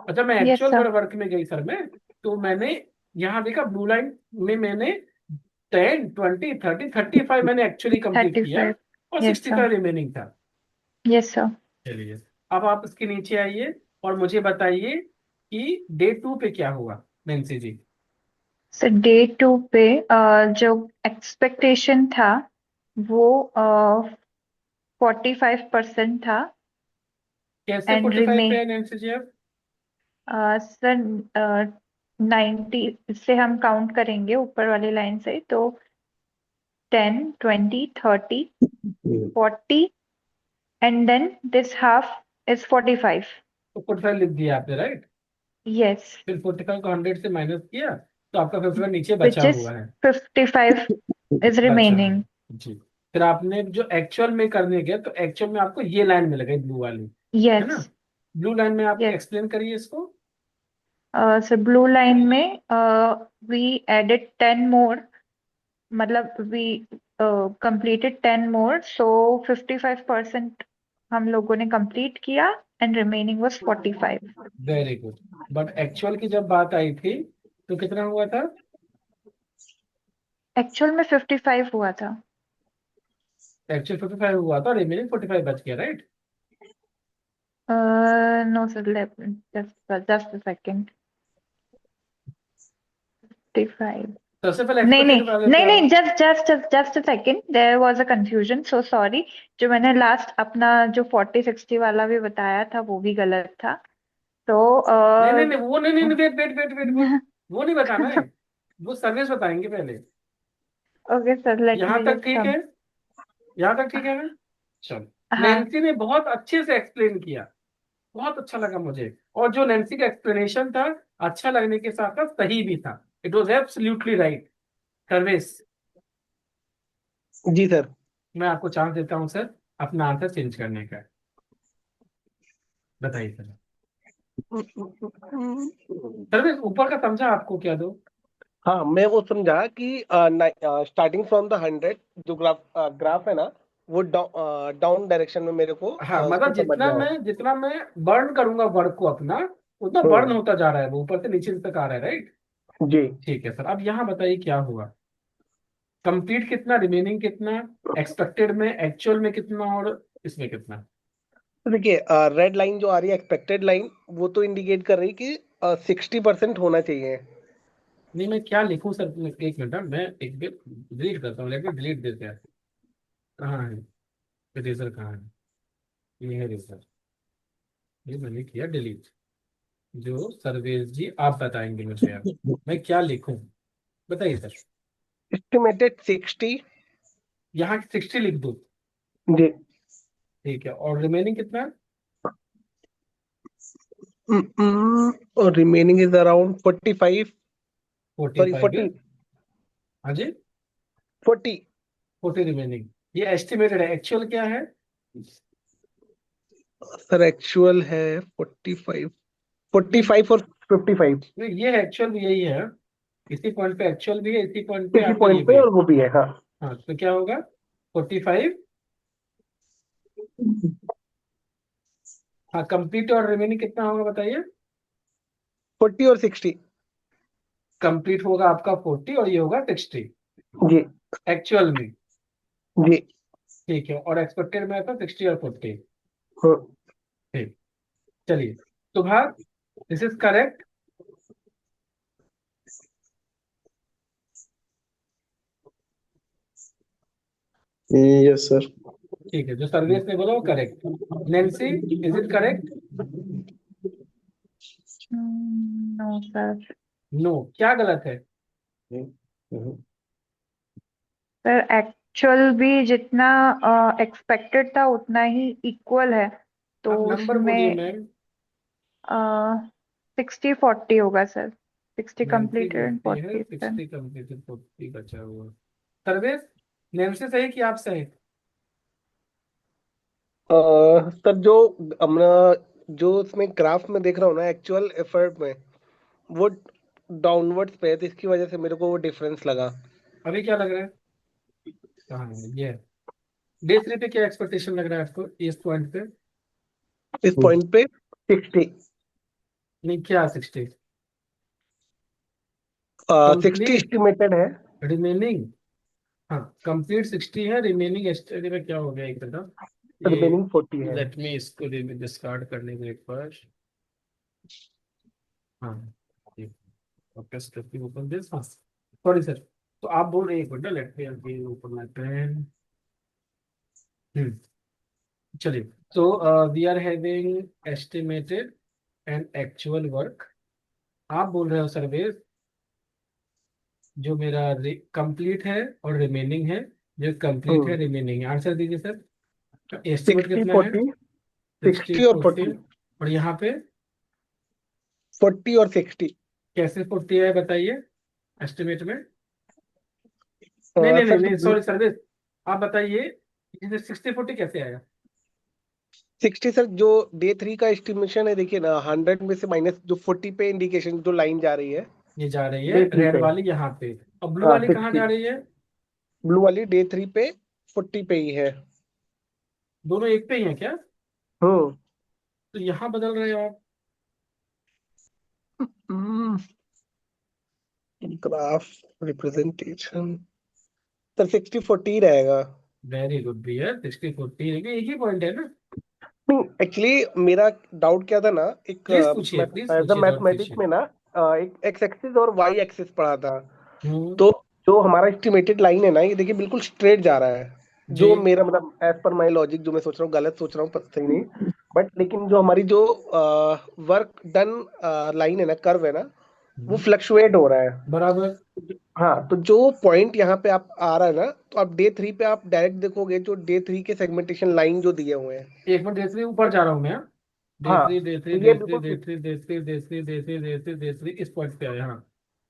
अच्छा, मैं यस एक्चुअल सर। वर्क में गई सर मैं, तो मैंने यहाँ देखा ब्लू लाइन में मैंने 10 20 30 35 मैंने एक्चुअली कंप्लीट किया, 35। और यस सर। 65 रिमेनिंग था। Yes sir. चलिए, अब आप इसके नीचे आइए और मुझे बताइए कि डे 2 पे क्या हुआ नैन्सी जी? सर डे 2 पे जो एक्सपेक्टेशन था वो 45% था। कैसे एंड 45 पे है नैन्सी जी आप? सर 90 से हम काउंट करेंगे ऊपर वाली लाइन से, तो 10 20 30 40 and then this half is 45। तो 45 लिख दिया आपने, राइट? यस। फिर 45 को 100 से माइनस किया, तो आपका 55 नीचे बचा विच इज हुआ है। 55 इज बचा है रिमेनिंग। जी। फिर आपने जो एक्चुअल में करने गए, तो एक्चुअल में आपको ये लाइन मिल गई ब्लू वाली, है यस। ना? ब्लू लाइन में आप यस एक्सप्लेन करिए इसको। सर ब्लू लाइन में वी एडेड 10 मोर, मतलब वी completed 10 more, so 55% हम लोगों ने कंप्लीट किया and remaining was 45। Very good. But actual की जब बात आई थी, तो कितना हुआ था? एक्चुअल में 55 हुआ था। एक्चुअल 55 हुआ था, रिमेनिंग 45 बच गया, right? No sir, just a second. 55। सबसे पहले नहीं एक्सपेक्टेड नहीं वैल्यू नहीं क्या? नहीं, just a second, there was a confusion, so sorry. जो मैंने लास्ट अपना जो 40 60 वाला भी बताया था वो भी गलत था। तो नहीं नहीं नहीं, वो नहीं नहीं, wait wait wait wait wait, वो नहीं बताना है, वो सर्विस बताएंगे पहले। ओके सर, लेट यहाँ मी तक जस्ट ठीक कम। है? यहाँ तक ठीक है ना? चलो, हाँ। नैन्सी ने बहुत अच्छे से एक्सप्लेन किया, बहुत अच्छा लगा मुझे। और जो नैन्सी का एक्सप्लेनेशन था, अच्छा लगने के साथ साथ सही भी था। It was absolutely right. Sarvesh, जी सर। मैं आपको चांस देता हूँ सर, अपना आंसर चेंज करने का। बताइए सर। सर्विस ऊपर का समझा, आपको क्या दो? हाँ, मैं वो समझा कि स्टार्टिंग फ्रॉम द 100 जो ग्राफ है ना, वो डाउन डायरेक्शन में मेरे को हाँ, उसको मतलब समझना है। जितना मैं बर्न करूंगा वर्क को अपना, उतना बर्न हम्म। होता जा रहा है, वो ऊपर से नीचे तक आ रहा है, राइट? जी। ठीक है सर, अब यहाँ बताइए क्या हुआ। कंप्लीट कितना, रिमेनिंग कितना, एक्सपेक्टेड में, एक्चुअल में कितना, और इसमें कितना? तो देखिए, रेड लाइन जो आ रही है एक्सपेक्टेड लाइन, वो तो इंडिकेट कर रही है कि 60% होना चाहिए। नहीं, मैं क्या लिखूं सर? एक मिनट, हाँ, मैं एक बार डिलीट करता हूँ, लेकिन डिलीट देते हैं। कहाँ है इरेजर, कहाँ है? ये है इरेजर, ये मैंने किया डिलीट। जो सर्वेश जी आप बताएंगे मुझे, अब मैं क्या लिखूं, बताइए सर। एस्टिमेटेड 60। यहाँ 60 लिख दूं? जी। ठीक है, और रिमेनिंग कितना? और रिमेनिंग इज अराउंड 45। सॉरी, 45 है? 40। हाँ जी। 40। 40 रिमेनिंग, ये एस्टिमेटेड है, एक्चुअल क्या है? सर एक्चुअल है 45। 45 और 55। नहीं, ये एक्चुअल भी यही है, इसी पॉइंट पे एक्चुअल भी है, इसी पॉइंट पे इसी आपका ये पॉइंट भी पे है। और वो भी है, हाँ। हाँ, तो क्या होगा? 45। हाँ, कंप्लीट और रिमेनिंग कितना होगा बताइए? 40 और 60। कंप्लीट होगा आपका 40 और ये होगा 60 जी। एक्चुअल में। जी। ठीक है, और एक्सपेक्टेड में था 60 और 40। हाँ। ठीक, चलिए, तो भाग, this is correct. Yes sir. ठीक है, जो सर्विस ने बोला वो correct. Nancy, is it correct? No sir. No, क्या गलत है? सर एक्चुअल भी जितना एक्सपेक्टेड था उतना ही इक्वल है, तो आप नंबर बोलिए उसमें मैम। 60-40 होगा सर। 60 नैन्सी कंप्लीटेड एंड बोलती है 40 60 कम्प्लीटेड 40 बचा हुआ। सर्वेश, नैन्सी सही कि आप सही? सर जो हमने जो उसमें ग्राफ में देख रहा हूँ ना एक्चुअल एफर्ट में, वो डाउनवर्ड्स पे है, तो इसकी वजह से मेरे को वो डिफरेंस लगा। अभी क्या लग रहा है? कहाँ है ये? डे 3 पे क्या एक्सपेक्टेशन लग रहा है आपको इस पॉइंट पे? इस पॉइंट पे 60। नहीं, क्या 60? 60 कंप्लीट एस्टिमेटेड है। रिमेनिंग। हाँ, कंप्लीट 60 है, रिमेनिंग एस्टिमेट में क्या हो गया एक मिनट। ये रिमेनिंग 40 है। लेट मी इसको डिस्कार्ड करने के एक बार। हाँ, ओके, ओपन दिस। हाँ, सॉरी सर। तो आप बोल रहे हैं, एक minute, let me open my pen. Hmm चलिए। तो we are having estimated and actual work. आप बोल रहे हो सर्वेश, जो मेरा कंप्लीट है और रिमेनिंग है, जो कंप्लीट है रिमेनिंग है, आंसर दीजिए सर। एस्टिमेट 60 कितना है? 40, 60 60 और 40। 40, और यहाँ पे 40 और 60। कैसे 40 है बताइए एस्टिमेट में? नहीं नहीं नहीं सर नहीं, सॉरी सर्वेश, आप बताइए 60-40 कैसे आया? 60 सर, जो डे 3 का एस्टिमेशन है, देखिए ना 100 में से माइनस जो 40 पे इंडिकेशन जो लाइन जा रही है ये जा रही है डे 3 रेड पे। वाली यहाँ पे, और ब्लू हाँ वाली कहाँ 60, जा रही है? ब्लू वाली डे 3 पे 40 पे ही है। दोनों एक पे ही है क्या? हम्म तो यहाँ बदल रहे हो आप। ग्राफ रिप्रेजेंटेशन सर 60 40 ही रहेगा। वेरी गुड भैया, 60-40 एक ही पॉइंट है ना? नहीं, एक्चुअली मेरा डाउट क्या था ना, एक प्लीज एज अ पूछिए, डाउट मैथमेटिक्स पूछिए। में ना एक एक्स एक्सिस और वाई एक्सिस पढ़ा था। हम्म। तो जो हमारा एस्टिमेटेड लाइन है ना, ये देखिए बिल्कुल स्ट्रेट जा रहा है। जी। जो मेरा मतलब एज पर माई लॉजिक, जो मैं सोच रहा हूँ गलत सोच रहा हूँ सही नहीं, बट लेकिन जो हमारी जो वर्क डन लाइन है ना, कर्व है ना, वो हम्म, फ्लक्चुएट हो रहा है। बराबर। हाँ, तो जो पॉइंट यहाँ पे आप आ रहा है ना, तो आप डे 3 पे आप डायरेक्ट देखोगे, जो डे 3 के सेगमेंटेशन लाइन जो दिए हुए हैं। एक मिनट, डे 3 ऊपर जा रहा हूँ मैं। डे हाँ, 3 डे 3 तो ये डे 3 बिल्कुल day 3 day 3 day 3 day 3 day 3 day 3 इस पॉइंट पे आया। हाँ,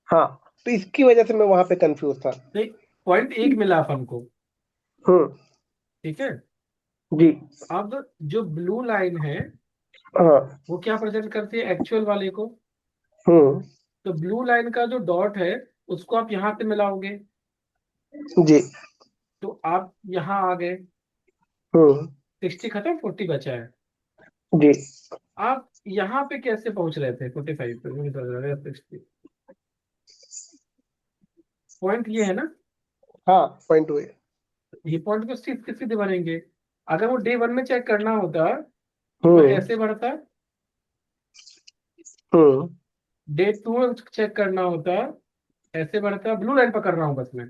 हाँ, तो इसकी वजह से मैं वहां पे कंफ्यूज था। नहीं, पॉइंट एक मिला अपन को। हम्म ठीक है। जी। अब जो ब्लू लाइन है हाँ। वो क्या प्रेजेंट करती है एक्चुअल वाले को? हम्म तो ब्लू लाइन का जो डॉट है उसको आप यहाँ से मिलाओगे, जी। तो आप यहाँ आ गए। हम्म 60 खत्म, 40 बचा है। जी। आप यहाँ पे कैसे पहुंच रहे थे 45 पे? मुझे समझ रहा है 60। पॉइंट ये है ना, हाँ, पॉइंट हुए। ये पॉइंट को सीधे सीधे बनेंगे। अगर वो डे 1 में चेक करना होता तो मैं हम्म ऐसे बढ़ता, हम्म डे 2 में चेक करना होता ऐसे बढ़ता। ब्लू लाइन पकड़ रहा हूँ बस मैं।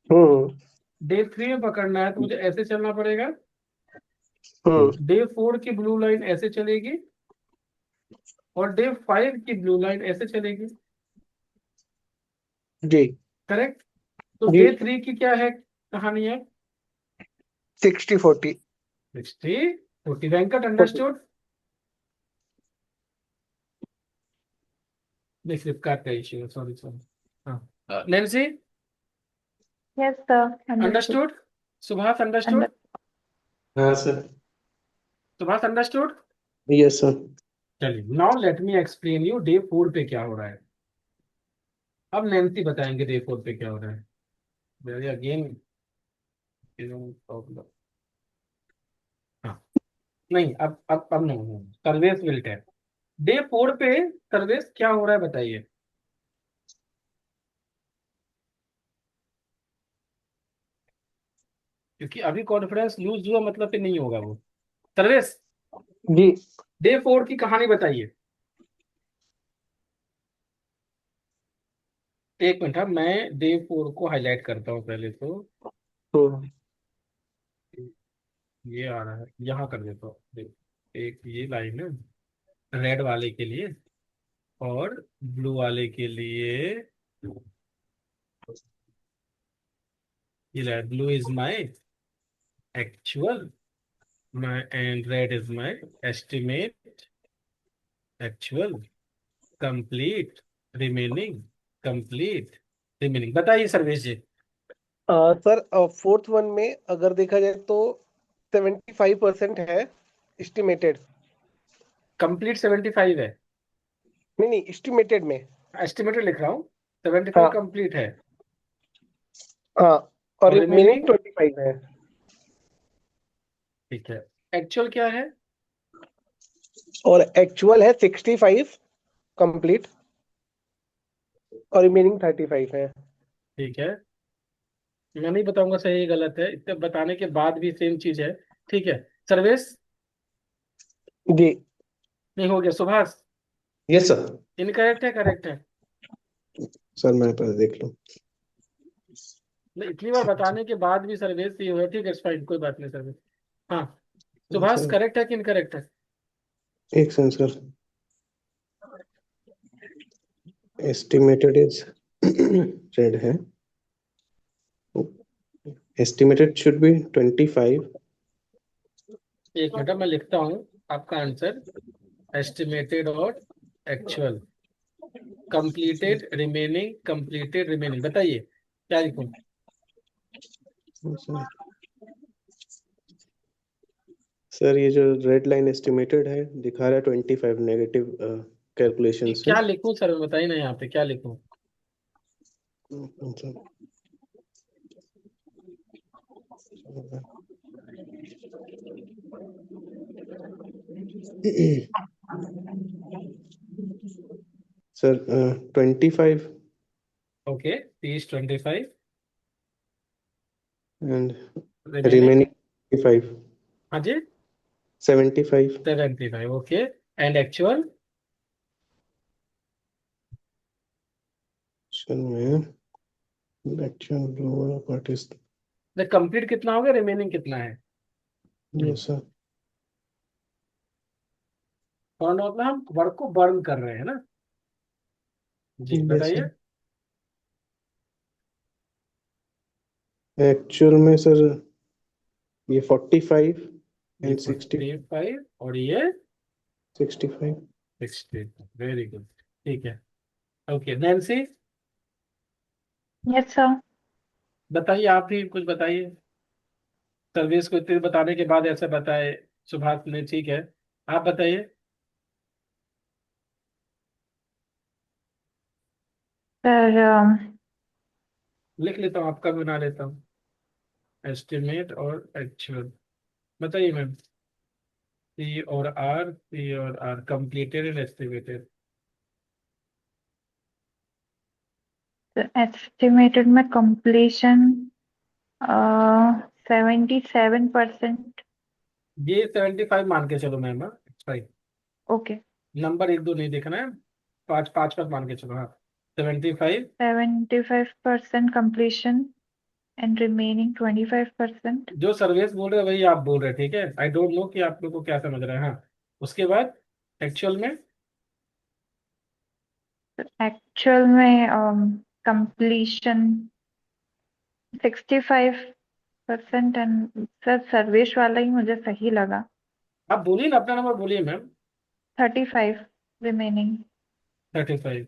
हम्म डे 3 में पकड़ना है तो मुझे ऐसे चलना पड़ेगा। हम्म डे 4 की ब्लू लाइन ऐसे चलेगी, और डे 5 की ब्लू लाइन ऐसे चलेगी। जी। करेक्ट। तो जी। डे 3 की क्या है कहानी है? 60 40। 60-40। वेंकट 40। अंडरस्टूड? नहीं, फ्लिपकार्ट का इश्यू है, सॉरी सॉरी। हाँ, Nancy yes sir, understood. Understood? Subhash understood? Under हाँ sir. Subhash understood? Yes sir. चलिए, now let me explain you day 4 पे क्या हो रहा है। अब नैन्सी बताएंगे डे 4 पे क्या हो रहा है। Very again problem. हाँ, नहीं, अब नहीं, सर्वेश विल टेल। डे 4 पे सर्वेश क्या हो रहा है बताइए, क्योंकि अभी कॉन्फिडेंस लूज हुआ मतलब कि नहीं होगा वो। सर्वेश, जी। डे 4 की कहानी बताइए। एक मिनट, हाँ, मैं डे 4 को हाईलाइट करता हूँ पहले तो। हम्म ये आ रहा है, यहाँ कर देता हूँ, एक ये लाइन है रेड वाले के लिए, और ब्लू वाले के लिए ये blue is my actual, my and red is my estimate, actual, complete, remaining, complete, remaining. बताइए सर्वेश जी। सर फोर्थ वन में अगर देखा जाए तो 75% है एस्टिमेटेड। कंप्लीट 75 है, नहीं नहीं, एस्टिमेटेड में। एस्टिमेटेड लिख रहा हूँ। 75 हाँ कंप्लीट है हाँ, और और रिमेनिंग रिमेनिंग, 25 है। ठीक है। एक्चुअल क्या है? और एक्चुअल है 65 कंप्लीट, और रिमेनिंग 35 है। ठीक है, मैं नहीं बताऊंगा सही है गलत है, इतने बताने के बाद भी सेम चीज है। ठीक है सर्वेश, जी नहीं हो गया। Subhash, yes sir. इनकरेक्ट है करेक्ट है? सर मेरे पास देख लो। नहीं, इतनी बार बताने के बाद भी सर्वेश सही हो गया, ठीक है फाइन, कोई बात नहीं सर्वेश। हाँ, सुभाष सर करेक्ट है कि इनकरेक्ट है? एक second sir. Estimated is red है। Estimated should be 25। एक मिनट मैं लिखता हूँ आपका आंसर। एस्टिमेटेड और actual, completed, remaining, completed, remaining. बताइए क्या लिखूं? सर ये जो रेड लाइन एस्टिमेटेड है दिखा रहा है 25 नेगेटिव कैलकुलेशन से। क्या लिखूं सर, बताइए ना यहाँ पे क्या लिखूं? Sir 25 okay, 30, 25, and remaining. Remaining 5 हाँ जी, 75। 75, ओके। And actual? सर में एक्चुअल पार्ट इज कंप्लीट कितना हो गया, रिमेनिंग कितना है? Yes sir. बर्न मतलब हम वर्क को बर्न कर रहे हैं ना। जी यस बताइए। सर। एक्चुअल में सर ये 45 ये एंड 60 45 और ये 65। 60। वेरी गुड, ठीक है। Okay Nancy, yes sir. बताइए आप ही कुछ बताइए। सर्विस को इतने बताने के बाद ऐसे बताए सुभाष ने, ठीक है आप बताइए। सर लिख लेता हूँ, आपका भी बना लेता हूँ। एस्टिमेट और एक्चुअल, बताइए मैम। सी और आर कंप्लीटेड एंड एस्टिमेटेड। एस्टिमेटेड में कंप्लीशन 77%। ये 75 मान के चलो मैम, फाइव। ओके। नंबर एक दो नहीं देखना है, पाँच पाँच पर मान के चलो। हाँ, 75। 75% completion and remaining 25%. जो सर्विस बोल रहे हैं वही आप बोल रहे हैं, ठीक है। आई डोंट नो कि आप लोग को क्या समझ रहे हैं। हाँ, उसके बाद एक्चुअल में? एक्चुअल में completion 65%। एंड सर सर्वेश वाला ही मुझे सही लगा। आप बोलिए ना, अपना नंबर बोलिए मैम। 35 रिमेनिंग। 35।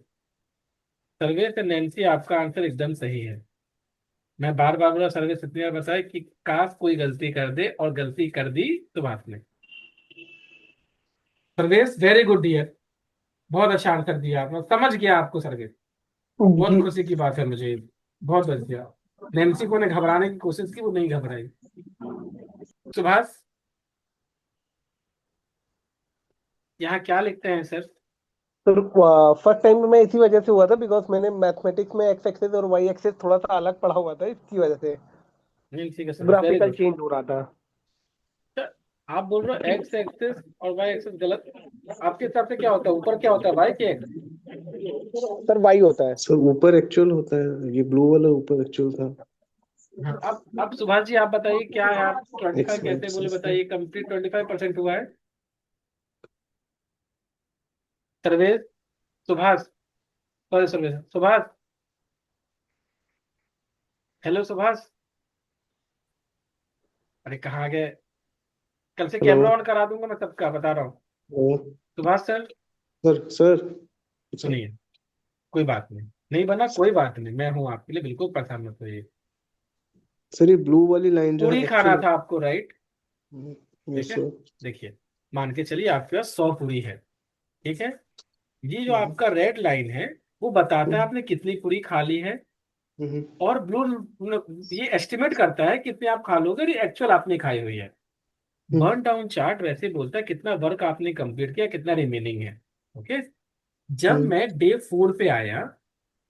सर्विस नैन्सी, आपका आंसर एकदम सही है। मैं बार बार बोला, सर्विस इतनी बार बताया कि काश कोई गलती कर दे, और गलती कर दी तो बात नहीं। सर्विस वेरी गुड डियर, बहुत अच्छा आंसर दिया आपने, समझ गया आपको सर्विस। बहुत जी। खुशी की बात है मुझे, बहुत बढ़िया। नैन्सी को ने घबराने की कोशिश की, वो नहीं घबराई। सुभाष, यहाँ क्या लिखते हैं सर? तो फर्स्ट टाइम में मैं इसी वजह से हुआ था, बिकॉज मैंने मैथमेटिक्स में एक्स एक्सेस और वाई एक्सेस थोड़ा सा अलग पढ़ा हुआ था, इसकी वजह से नहीं ठीक है sir, very graphical good. Change हो रहा था। आप बोल रहे हो एक्स एक्सिस और वाई एक्सिस गलत, आपके हिसाब से क्या होता है, ऊपर क्या होता है, वाई के एक्स? सर वाई होता है। सर ऊपर एक्चुअल होता है, ये ब्लू वाला ऊपर एक्चुअल था। हाँ, अब सुभाष जी आप बताइए क्या है, आप 25 एक्स वाई कैसे बोले, एक्सिस है। बताइए। कंप्लीट 25% हुआ है। Sarvesh, Subhash, sorry Sarvesh, Subhash, hello Subhash. अरे कहाँ गए? कल से हेलो। कैमरा ऑन करा दूंगा मैं सबका, बता रहा हूँ। Subhash sir sir sir sir सुनिए, कोई बात नहीं, नहीं बना कोई बात नहीं, मैं हूँ आपके लिए, बिल्कुल परेशान मत होइए। सर, ये ब्लू वाली लाइन जो पूरी है खाना एक्चुअल। था आपको, राइट? ठीक यस है, सर। देखिए, मान के चलिए आपके पास 100 पूरी है, ठीक है। ये जो आपका रेड लाइन है वो बताता है आपने कितनी पूरी खा ली है, और ब्लू ये एस्टिमेट करता है कितने आप खा लोगे, ये एक्चुअल आपने खाई हुई है। बर्न डाउन चार्ट वैसे बोलता है कितना वर्क आपने कंप्लीट किया, कितना रिमेनिंग है। ओके। जब मैं डे 4 पे आया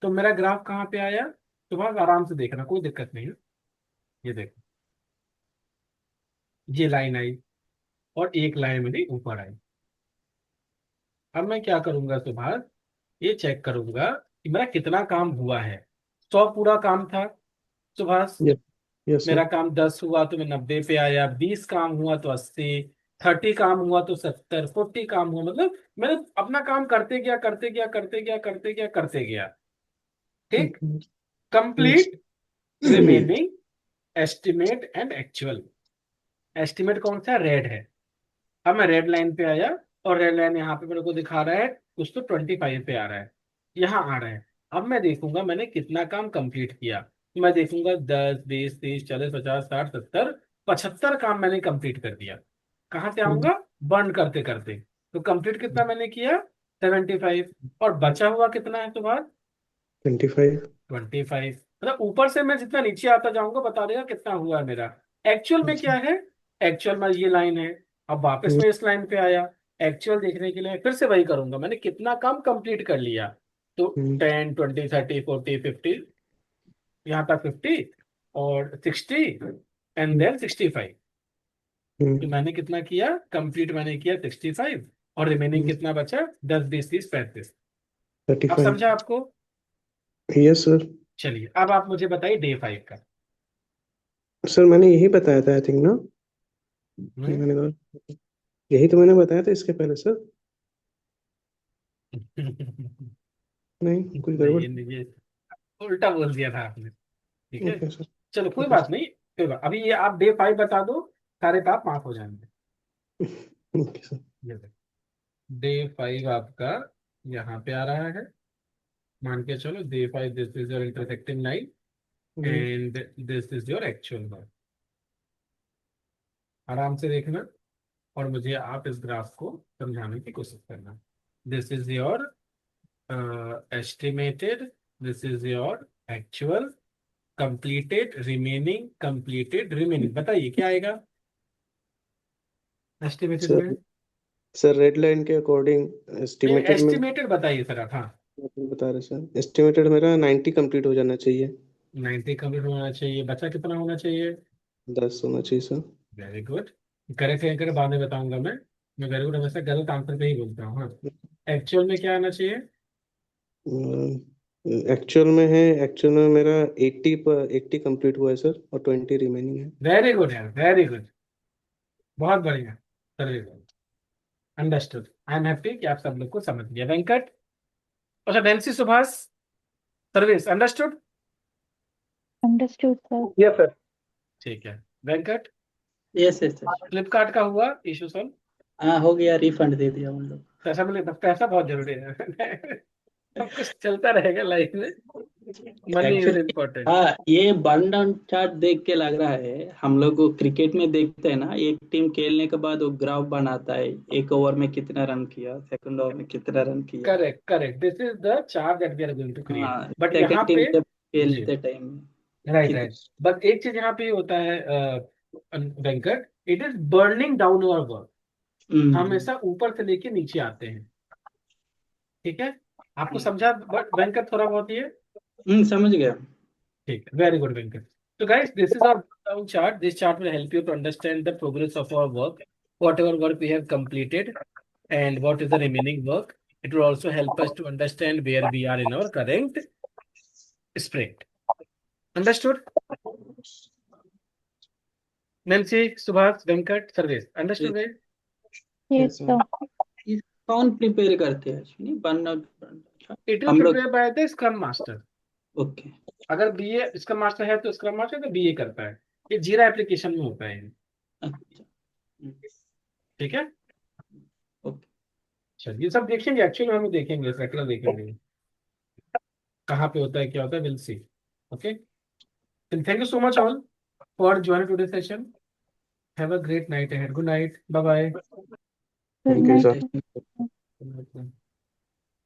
तो मेरा ग्राफ कहाँ पे आया? तो बस आराम से देखना, कोई दिक्कत नहीं है। ये देखो, ये लाइन आई और एक लाइन मेरी ऊपर आई। अब मैं क्या करूंगा सुभाष, ये चेक करूंगा कि मेरा कितना काम हुआ है। 100 पूरा काम था सुभाष, यस यस मेरा सर। काम 10 हुआ तो मैं 90 पे आया, 20 काम हुआ तो 80, 30 काम हुआ तो 70, 40 काम हुआ, मतलब मैंने अपना काम करते गया करते गया करते गया करते गया करते गया। ठीक। Yes. Complete, remaining, estimate and actual. Estimate कौन सा? रेड है। अब मैं रेड लाइन पे आया, और रेड लाइन यहाँ पे मेरे को दिखा रहा है कुछ तो 25 पे आ रहा है, यहाँ आ रहा है। अब मैं देखूंगा मैंने कितना काम कंप्लीट किया, तो मैं देखूंगा 10, 20, 30, 40, 50, 60, 70, 75 काम मैंने कंप्लीट कर दिया। कहाँ से आऊंगा? बर्न करते करते। तो कंप्लीट कितना मैंने किया? 75। और बचा हुआ कितना है तुम्हारा? 25। 25। मतलब ऊपर से मैं जितना नीचे आता जाऊंगा बता देगा कितना हुआ है मेरा। एक्चुअल में क्या है? एक्चुअल में ये लाइन है। अब वापस मैं इस लाइन पे आया, एक्चुअल देखने के लिए फिर से वही करूंगा, मैंने कितना काम कंप्लीट कर लिया। तो 10, 20, 30, 40, 50, यहाँ तक 50 और 60 एंड देन 65। तो मैंने कितना किया कंप्लीट? मैंने किया 65, और रिमेनिंग कितना बचा? 10, 20, 30, 35। अब 35। समझा आपको? Yes sir. चलिए अब आप मुझे बताइए डे 5 का। सर मैंने यही बताया था आई थिंक ना। हम्म? मैंने कहा यही तो मैंने बताया था इसके पहले सर। नहीं कोई गड़बड़। नहीं नहीं, ये उल्टा बोल दिया था आपने। ठीक है, ओके सर। चलो कोई ओके बात सर। नहीं, कोई बात, अभी ये आप डे 5 बता दो, सारे पाप माफ हो जाएंगे। Okay sir. ये डे 5 आपका यहाँ पे आ रहा है, मान के चलो day 5, this is your intersecting line and this is your actual work. आराम से देखना, और मुझे आप इस ग्राफ को समझाने की कोशिश करना। This is your estimated, this is your actual, completed, remaining, completed, remaining. बताइए क्या आएगा एस्टिमेटेड में? सर सर रेड लाइन के अकॉर्डिंग नहीं, एस्टिमेटेड में एस्टिमेटेड बताइए सर आप। हाँ, बता रहे सर, एस्टिमेटेड मेरा 90 कंप्लीट हो जाना चाहिए। 90 कंप्लीट होना चाहिए, बचा कितना होना चाहिए? 10 होना चाहिए सर। Very good. करेक्ट है, करे बाद में बताऊंगा मैं वेरी गुड हमेशा गलत आंसर पे ही बोलता हूँ। हाँ, एक्चुअल में क्या आना चाहिए? एक्चुअल में है, एक्चुअल में मेरा 80 कंप्लीट हुआ है सर, और 20 रिमेनिंग है। वेरी गुड यार, वेरी गुड, बहुत बढ़िया, very good, understood. I am happy कि आप सब लोग को समझ गया। वेंकट, अच्छा Nancy, Subhash, service, understood? Understood sir. Yes sir. ठीक है। Venkat, yes yes sir. Flipkart का हुआ इशू सॉल्व? हाँ हो गया, रिफंड दे दिया उन लोग। पैसा मिले, पैसा बहुत जरूरी है। सब कुछ चलता रहेगा लाइफ में, मनी इज एक्चुअली इम्पोर्टेंट। हाँ, ये बर्न डाउन चार्ट देख के लग रहा है हम लोग को क्रिकेट में देखते हैं ना, एक टीम खेलने के बाद वो ग्राफ बनाता है, एक ओवर में कितना रन किया, सेकंड ओवर में कितना रन किया। Correct correct, this is the chart that we are going to create, हाँ, बट यहाँ सेकंड टीम पे, जब जी, खेलते टाइम राइट कितना। राइट, बट एक चीज यहाँ पे होता है Venkat, it is burning down your work. Hmm हमेशा ऊपर से लेके नीचे आते हैं, ठीक है। आपको समझा वेंकट थोड़ा बहुत ये? समझ गया। ठीक है, very good Venkat. So guys, this is our down chart. This chart will help you to understand the progress of our work, whatever work we have completed, and what is the remaining work. It will also help us to understand where we are in our current sprint. Understood? Nancy, Subhas, Venkat, Sarvesh. Understood, guys? Yes yes sir. Sir. ये कौन prepare करते हैं actually burn out? It is हम लोग। prepared by the Scrum Master. Okay. अगर BA scrum master है तो scrum master तो बीए करता है, ये जीरा एप्लीकेशन में होता है। अच्छा। ठीक है, ओके। चलिए ये सब देखेंगे, एक्चुअली हम देखेंगे, सेटल देखेंगे कहाँ पे होता है, क्या होता है, will see. Okay, thank you so much all for joining today session. Have a great night ahead, good night, bye bye. Good thank you night. Sir. Right. Good night.